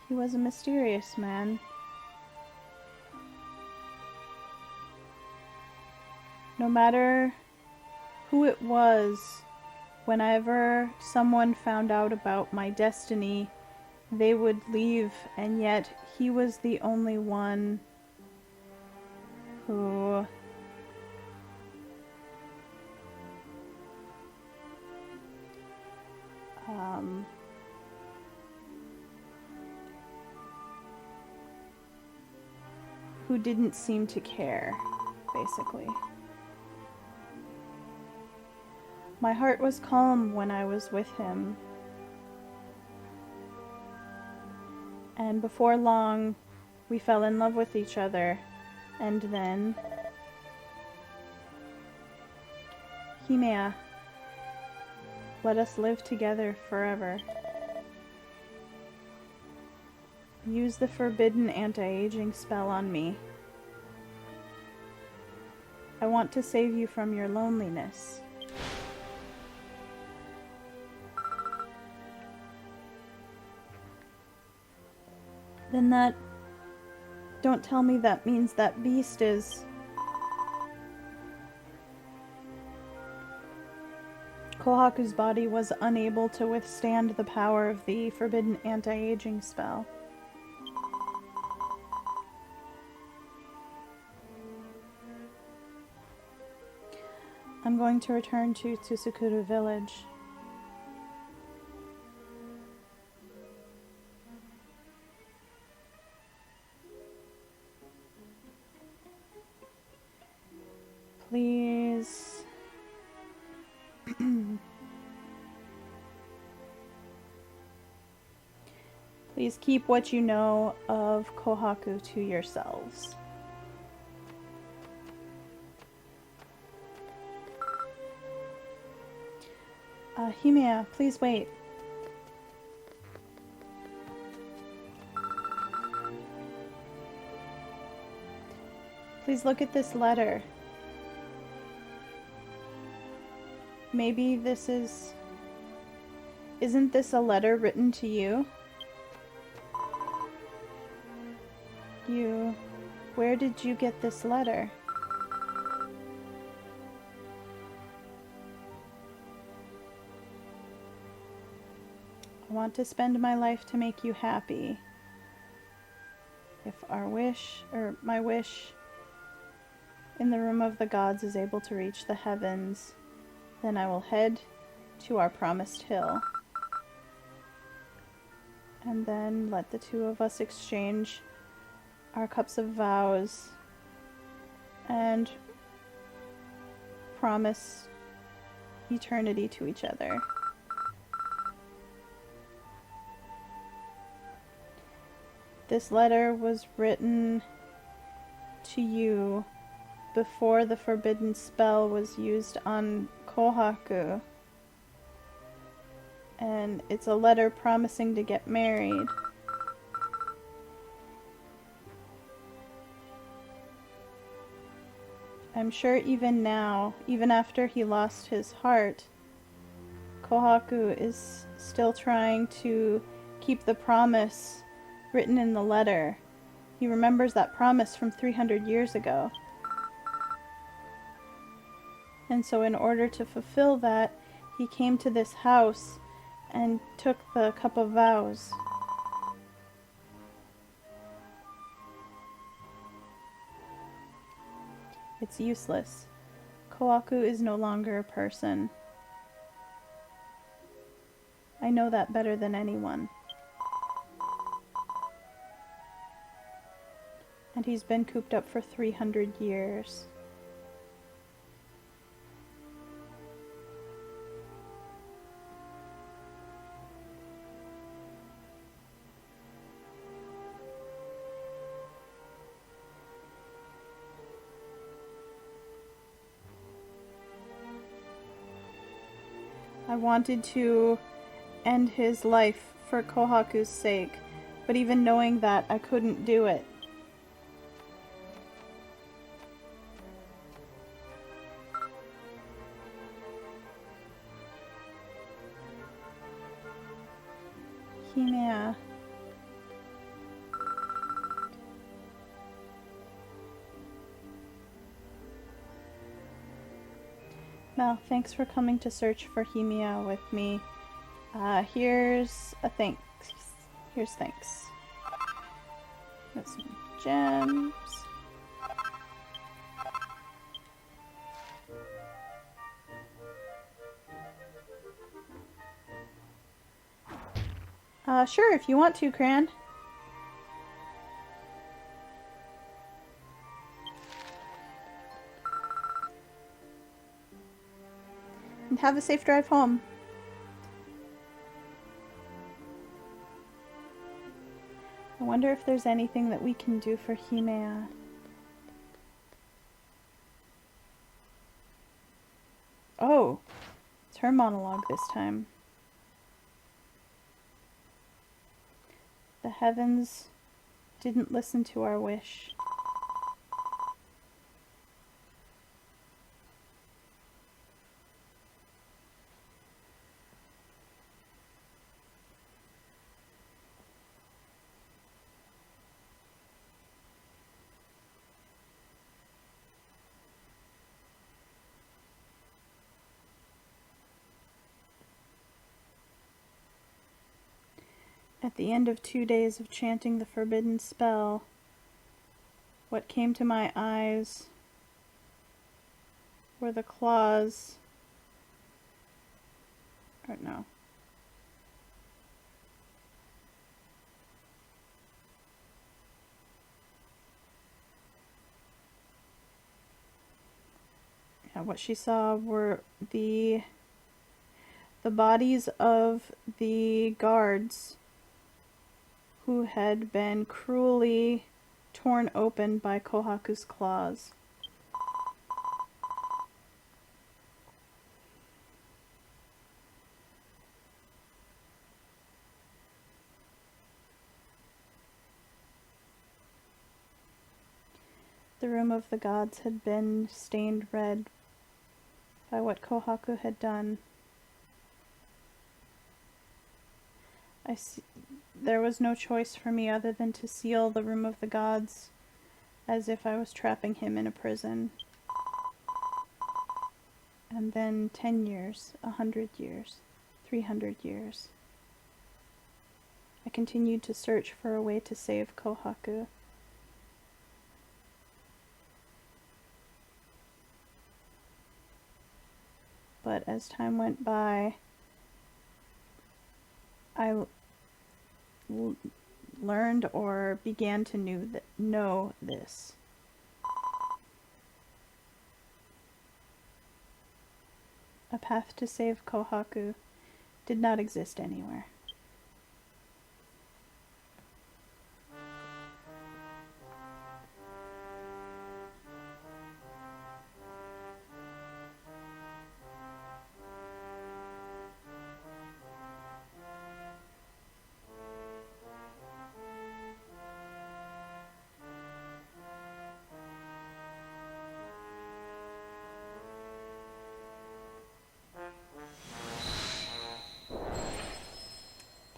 He was a mysterious man. No matter who it was, whenever someone found out about my destiny, they would leave, and yet he was the only one who didn't seem to care, basically. My heart was calm when I was with him. And before long, we fell in love with each other. And then, Himea, let us live together forever. Use the forbidden anti-aging spell on me. I want to save you from your loneliness. Then that... Don't tell me that means that beast is... Kohaku's body was unable to withstand the power of the forbidden anti-aging spell. I'm going to return to Tsukuru Village. Please... Please keep what you know of Kohaku to yourselves. Himea, please wait. Please look at this letter. Maybe this is... Isn't this a letter written to you? Where did you get this letter? I want to spend my life to make you happy. If our wish, or my wish, in the room of the gods is able to reach the heavens, then I will head to our promised hill. And then let the two of us exchange our cups of vows and promise eternity to each other. This letter was written to you before the forbidden spell was used on Kohaku. And it's a letter promising to get married. I'm sure even now, even after he lost his heart, Kohaku is still trying to keep the promise written in the letter. He remembers that promise from 300 years ago. And so in order to fulfill that, he came to this house and took the cup of vows. It's useless. Kohaku is no longer a person. I know that better than anyone. And he's been cooped up for 300 years. I wanted to end his life for Kohaku's sake, but even knowing that, I couldn't do it. Himea. Mel, thanks for coming to search for Himea with me. Here's a thanks. Here's thanks. Got some gems. Sure, if you want to, Cran. And have a safe drive home. I wonder if there's anything that we can do for Himea. Oh, it's her monologue this time. The heavens didn't listen to our wish. At the end of 2 days of chanting the forbidden spell, what came to my eyes were the claws, or no. Yeah, what she saw were the bodies of the guards who had been cruelly torn open by Kohaku's claws. The room of the gods had been stained red by what Kohaku had done. There was no choice for me other than to seal the room of the gods as if I was trapping him in a prison. And then 10 years, 100 years, 300 years. I continued to search for a way to save Kohaku. But as time went by, I learned or began to know this. A path to save Kohaku did not exist anywhere.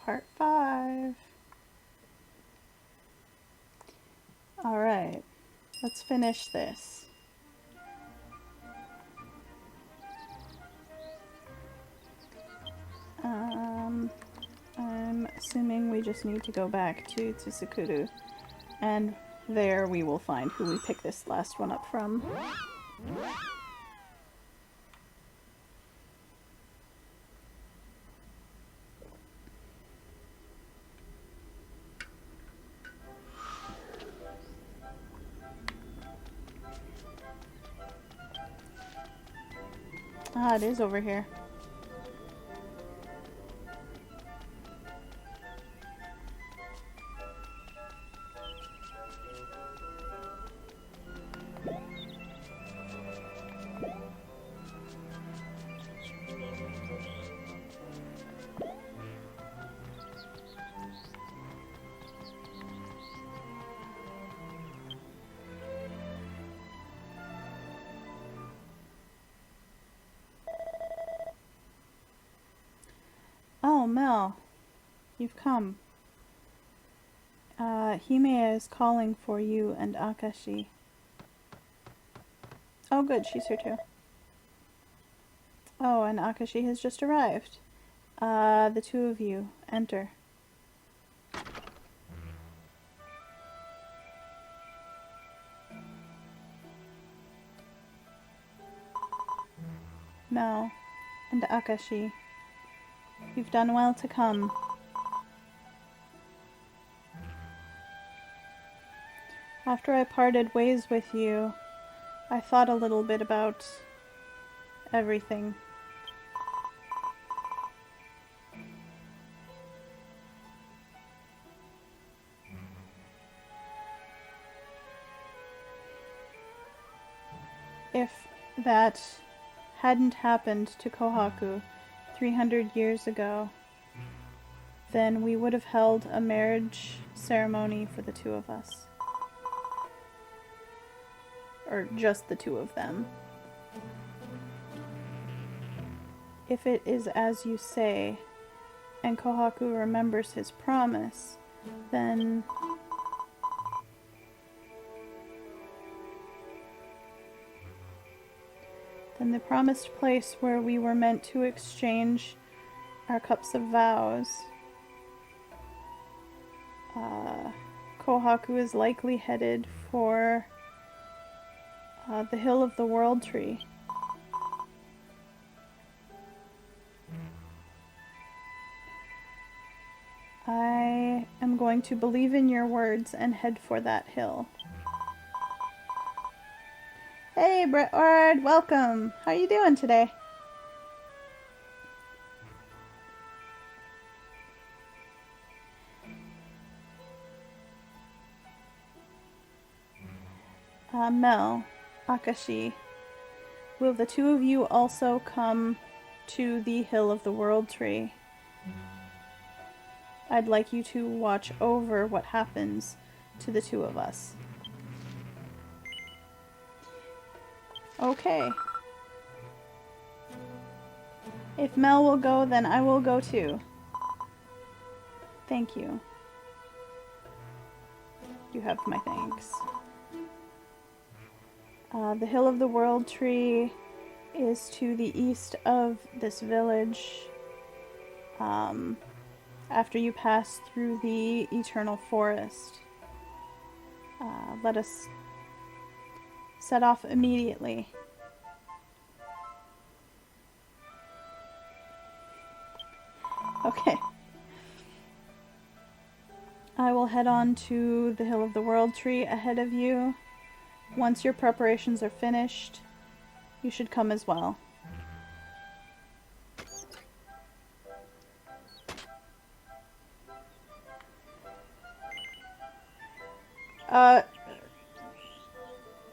Part 5. Alright, let's finish this. I'm assuming we just need to go back to Tsukuru, and there we will find who we pick this last one up from. Ah, it is over here. Oh, Mel. You've come. Hime is calling for you and Akashi. Oh, good, she's here too. Oh, and Akashi has just arrived. The two of you, enter. Mel and Akashi, you've done well to come. After I parted ways with you, I thought a little bit about everything. If that hadn't happened to Kohaku 300 years ago, then we would have held a marriage ceremony for the two of us. Or just the two of them. If it is as you say, and Kohaku remembers his promise, then the promised place where we were meant to exchange our cups of vows, Kohaku is likely headed for the Hill of the World Tree. I am going to believe in your words and head for that hill. Hey, Bretward, welcome. How you doing today? Mel, Akashi, will the two of you also come to the Hill of the World Tree? I'd like you to watch over what happens to the two of us. Okay. If Mel will go, then I will go too. Thank you. You have my thanks. The Hill of the World Tree is to the east of this village. After you pass through the Eternal Forest. Let us set off immediately. Okay. I will head on to the Hill of the World Tree ahead of you. Once your preparations are finished, you should come as well.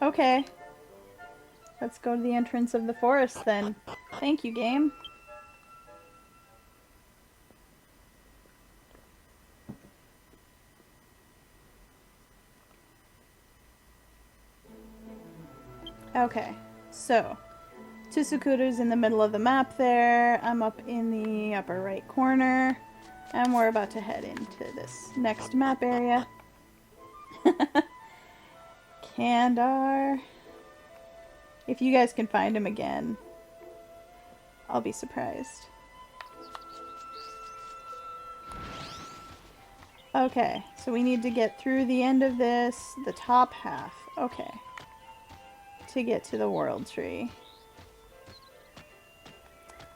Okay. Let's go to the entrance of the forest then. Thank you, game. Okay, so Tsukuru's in the middle of the map there. I'm up in the upper right corner. And we're about to head into this next map area. Kandar. If you guys can find him again, I'll be surprised. Okay, so we need to get through the end of this, the top half. Okay. To get to the World Tree.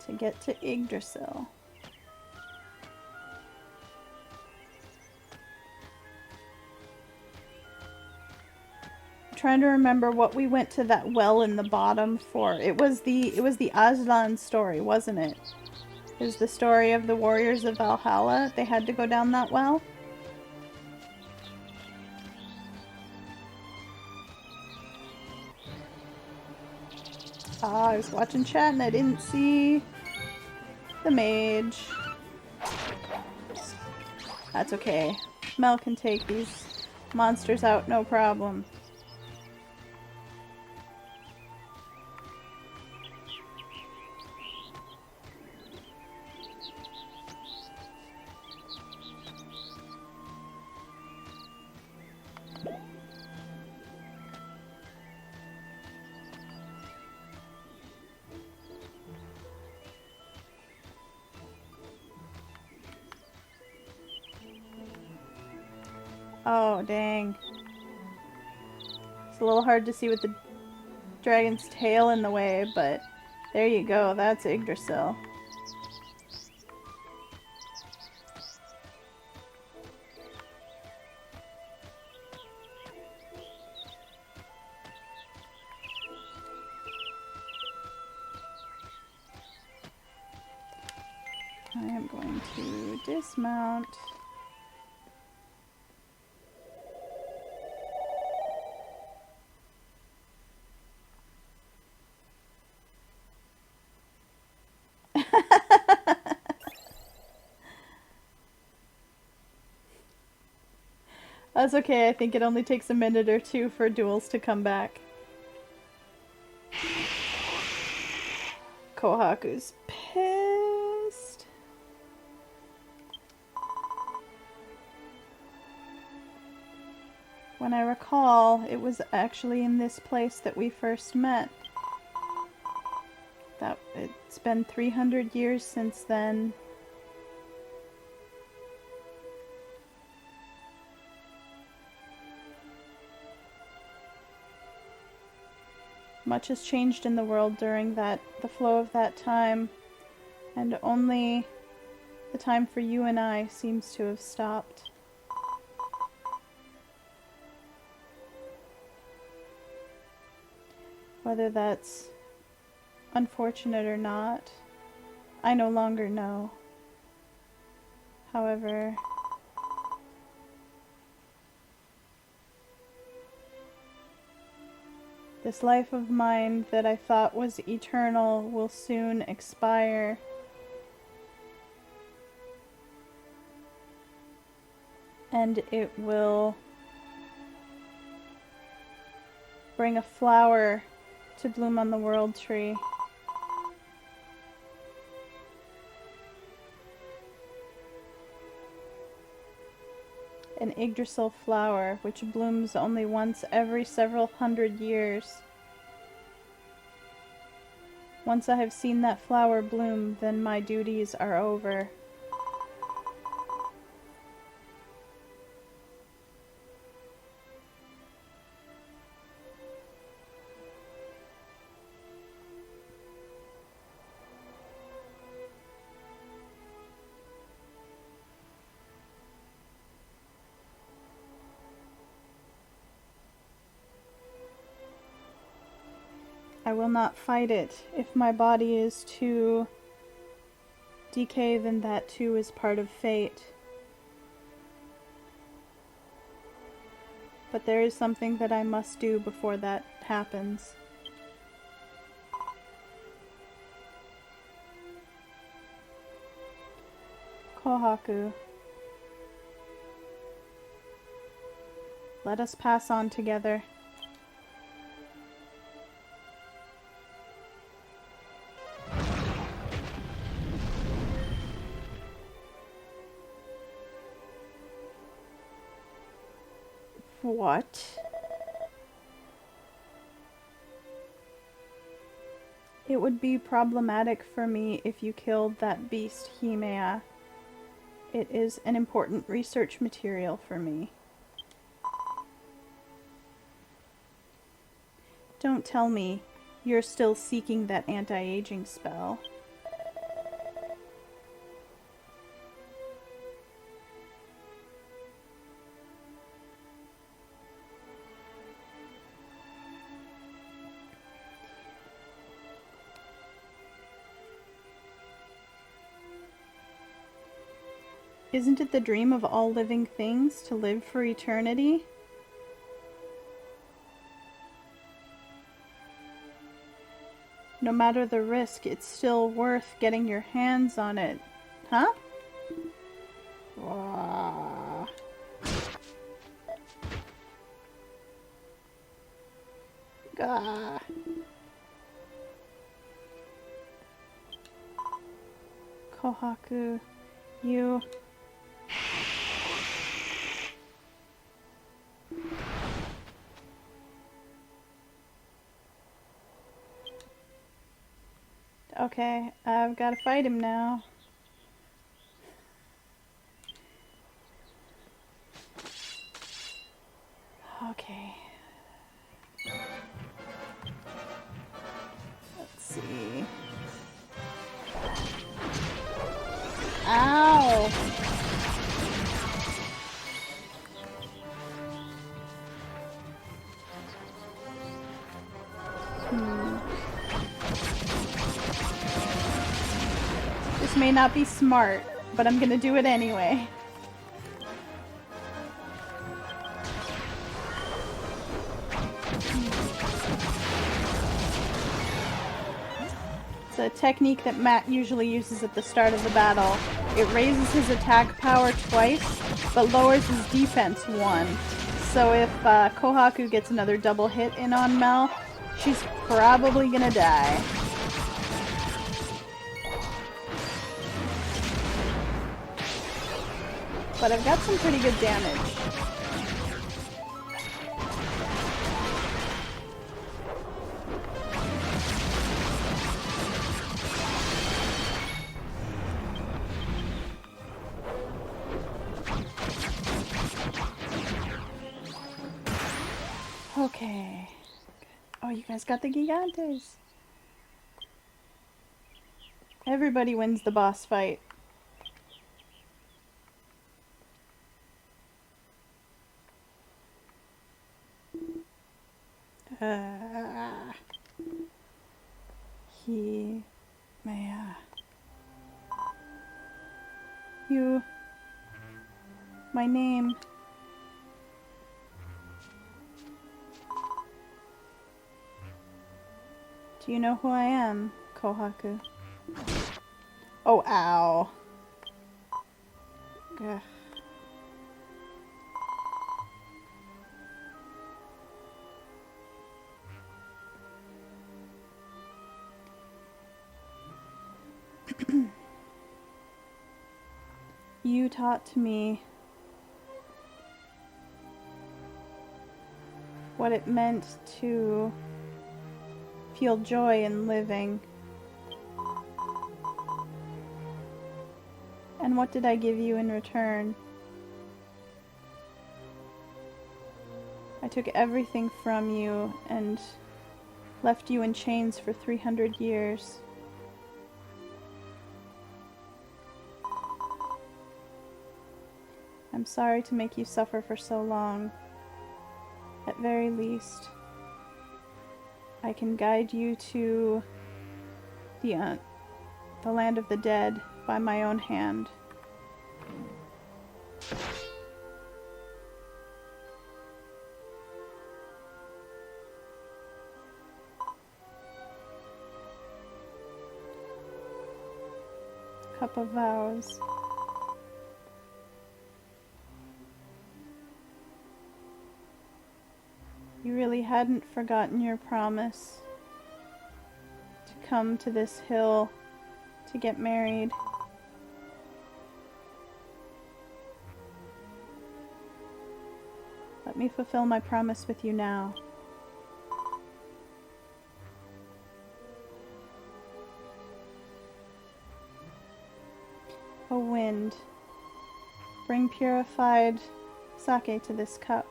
To get to Yggdrasil. Trying to remember what we went to that well in the bottom for. It was the Aslan story, wasn't it? It was the story of the warriors of Valhalla. They had to go down that well. I was watching chat and I didn't see the mage. That's okay. Mel can take these monsters out, no problem. Oh, dang. It's a little hard to see with the dragon's tail in the way, but there you go. That's Yggdrasil. I am going to dismount. That's okay, I think it only takes a minute or two for duels to come back. Kohaku's pissed. When I recall, it was actually in this place that we first met. It's been 300 years since then. Much has changed in the world during the flow of that time, and only the time for you and I seems to have stopped. Whether that's unfortunate or not, I no longer know. However, this life of mine that I thought was eternal will soon expire. And it will bring a flower to bloom on the world tree. An Yggdrasil flower, which blooms only once every several hundred years. Once I have seen that flower bloom, then my duties are over. I will not fight it. If my body is to decay, then that too is part of fate. But there is something that I must do before that happens. Kohaku, let us pass on together. What? It would be problematic for me if you killed that beast, Himea. It is an important research material for me. Don't tell me you're still seeking that anti-aging spell. Isn't it the dream of all living things to live for eternity? No matter the risk, it's still worth getting your hands on it. Huh? Gah. Kohaku, you... Okay, I've got to fight him now. may not be smart, but I'm gonna do it anyway. It's a technique that Matt usually uses at the start of the battle. It raises his attack power twice, but lowers his defense 1. So if Kohaku gets another double hit in on Mel, she's probably gonna die. But I've got some pretty good damage. Okay. Oh, you guys got the Gigantes. Everybody wins the boss fight. You. My name. Do you know who I am, Kohaku? Oh, ow. Ugh. You taught me what it meant to feel joy in living. And what did I give you in return? I took everything from you and left you in chains for 300 years. I'm sorry to make you suffer for so long. At very least, I can guide you to the land of the dead by my own hand. Cup of Vows. You really hadn't forgotten your promise to come to this hill to get married. Let me fulfill my promise with you now. O wind, bring purified sake to this cup.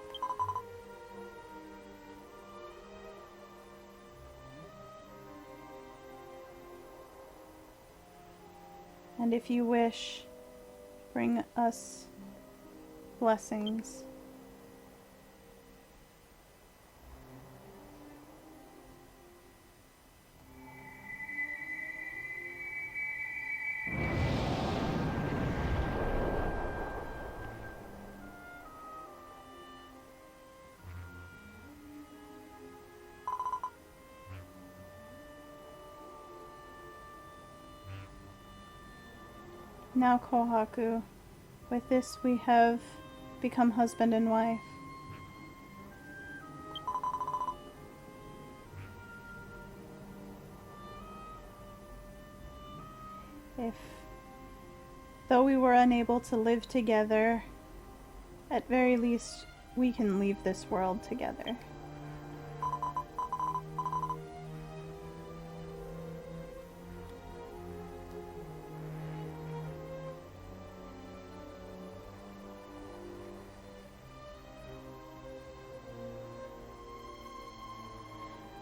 And if you wish, bring us blessings. Now, Kohaku, with this we have become husband and wife. Though we were unable to live together, at very least we can leave this world together.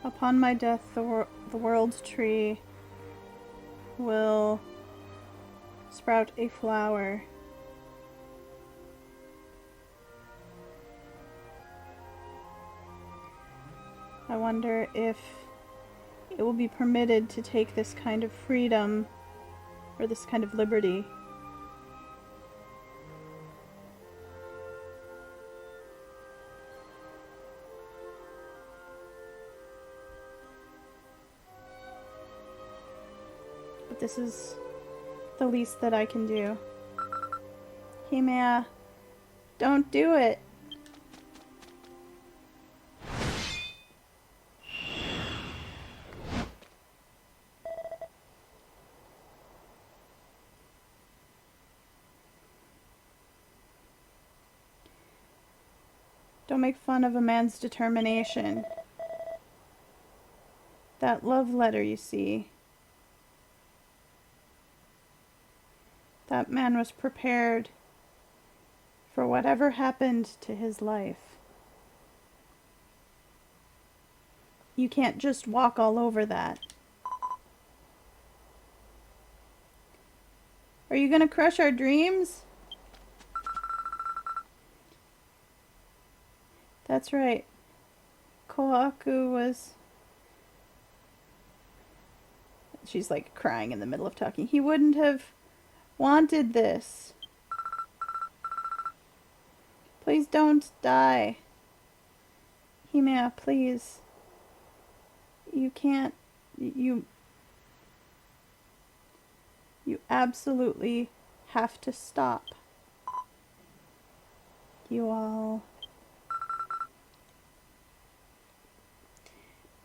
Upon my death, the world's tree will sprout a flower. I wonder if it will be permitted to take this kind of freedom or this kind of liberty. But this is the least that I can do. Himea, don't do it! Don't make fun of a man's determination. That love letter, you see. That man was prepared for whatever happened to his life. You can't just walk all over that. Are you gonna crush our dreams? That's right. Kohaku was... She's like crying in the middle of talking. He wouldn't have wanted this. Please don't die. Himea, please. You can't... You absolutely have to stop. You all...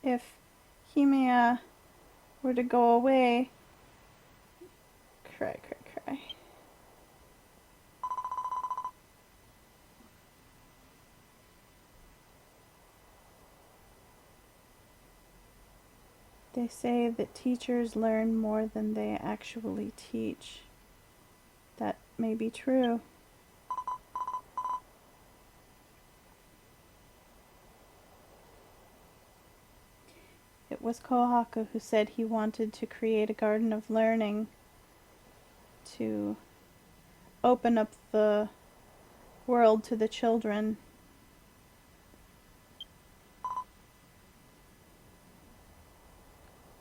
If Himea were to go away... Cry, cry, cry. They say that teachers learn more than they actually teach. That may be true. It was Kohaku who said he wanted to create a garden of learning to open up the world to the children.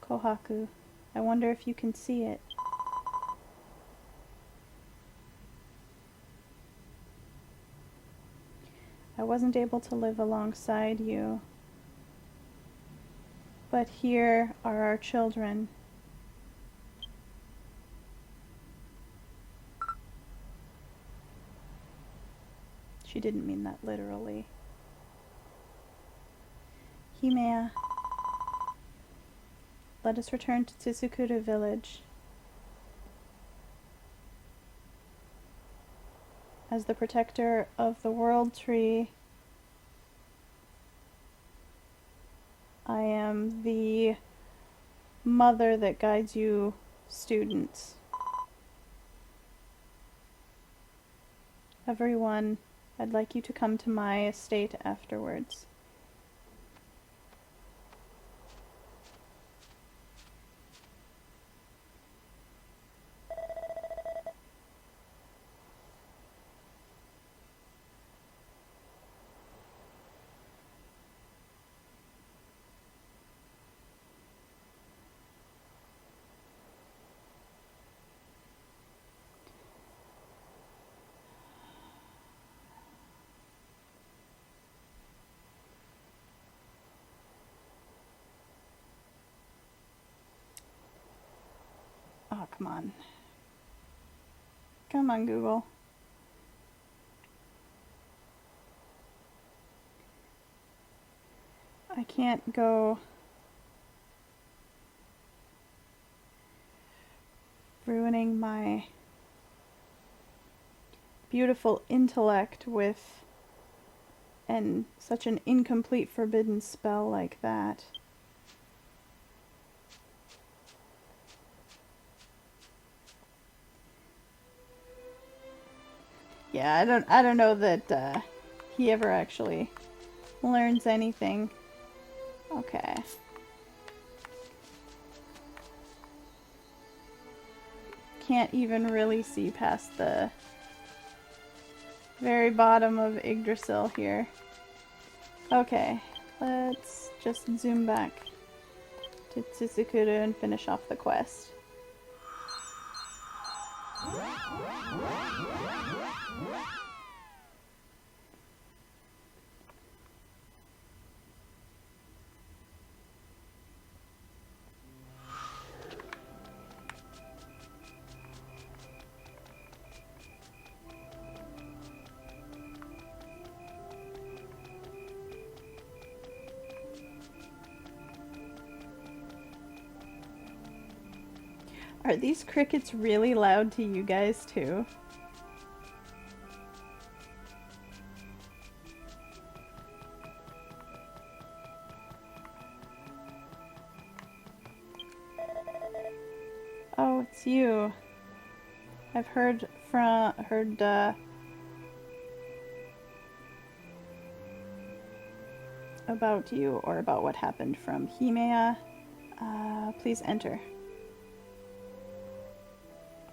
Kohaku, I wonder if you can see it. I wasn't able to live alongside you, but here are our children. She didn't mean that literally. Himea, let us return to Tsukuru Village. As the protector of the World Tree, I am the mother that guides you students. Everyone, I'd like you to come to my estate afterwards. Oh, come on. Come on, Google. I can't go ruining my beautiful intellect with such an incomplete forbidden spell like that. Yeah, I don't know that he ever actually learns anything. Okay. Can't even really see past the very bottom of Yggdrasil here. Okay, let's just zoom back to Tsukuru and finish off the quest. Are these crickets really loud to you guys too? Oh, it's you. I've heard about you, or about what happened from Himea. Please enter.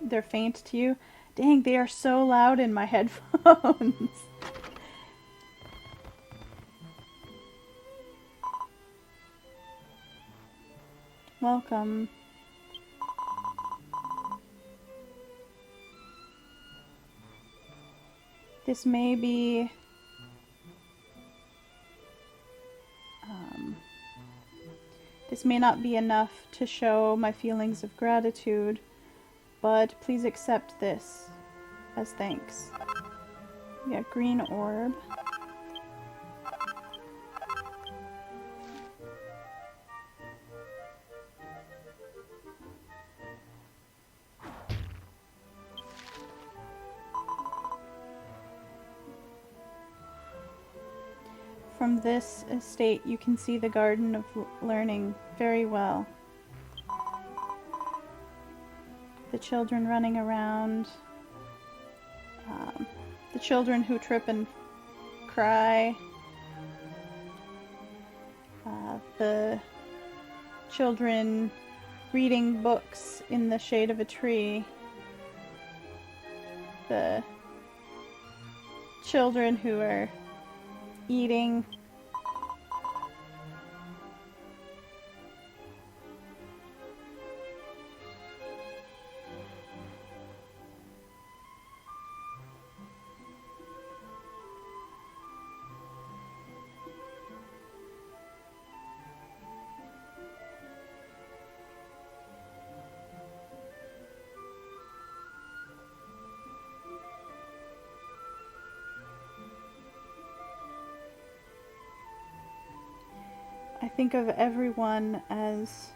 They're faint to you? Dang, they are so loud in my headphones. Welcome. This may be this may not be enough to show my feelings of gratitude, but please accept this as thanks. We got green orb. From this estate, you can see the Garden of Learning very well. The children running around, the children who trip and cry, the children reading books in the shade of a tree, the children who are eating. I think of everyone as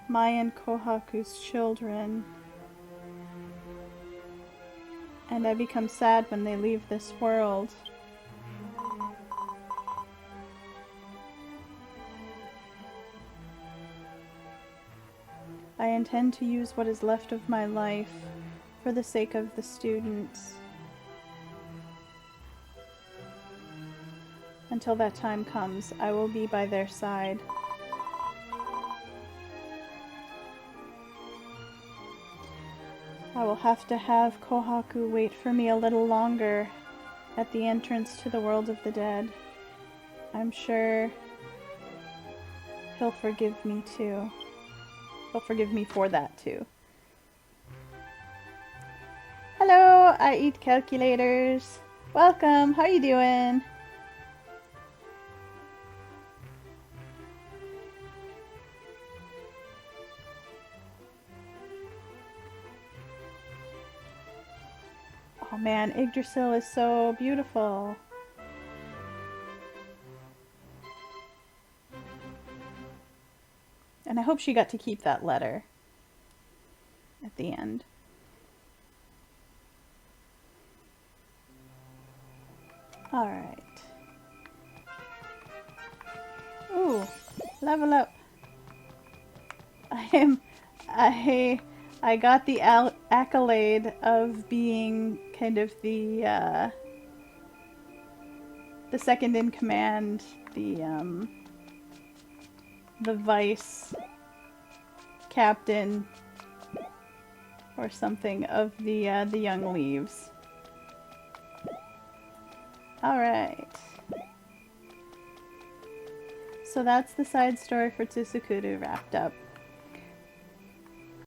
Mayan Kohaku's children, and I become sad when they leave this world. I intend to use what is left of my life for the sake of the students. Until that time comes, I will be by their side. I will have to have Kohaku wait for me a little longer at the entrance to the world of the dead. I'm sure he'll forgive me too. He'll forgive me for that too. Hello, I eat calculators. Welcome, how you doing? Oh man, Yggdrasil is so beautiful. And I hope she got to keep that letter at the end. Alright. Ooh, level up. I got the accolade of being kind of the second in command, the vice captain or something of the Young Leaves. Alright. So that's the side story for Tsukuru wrapped up.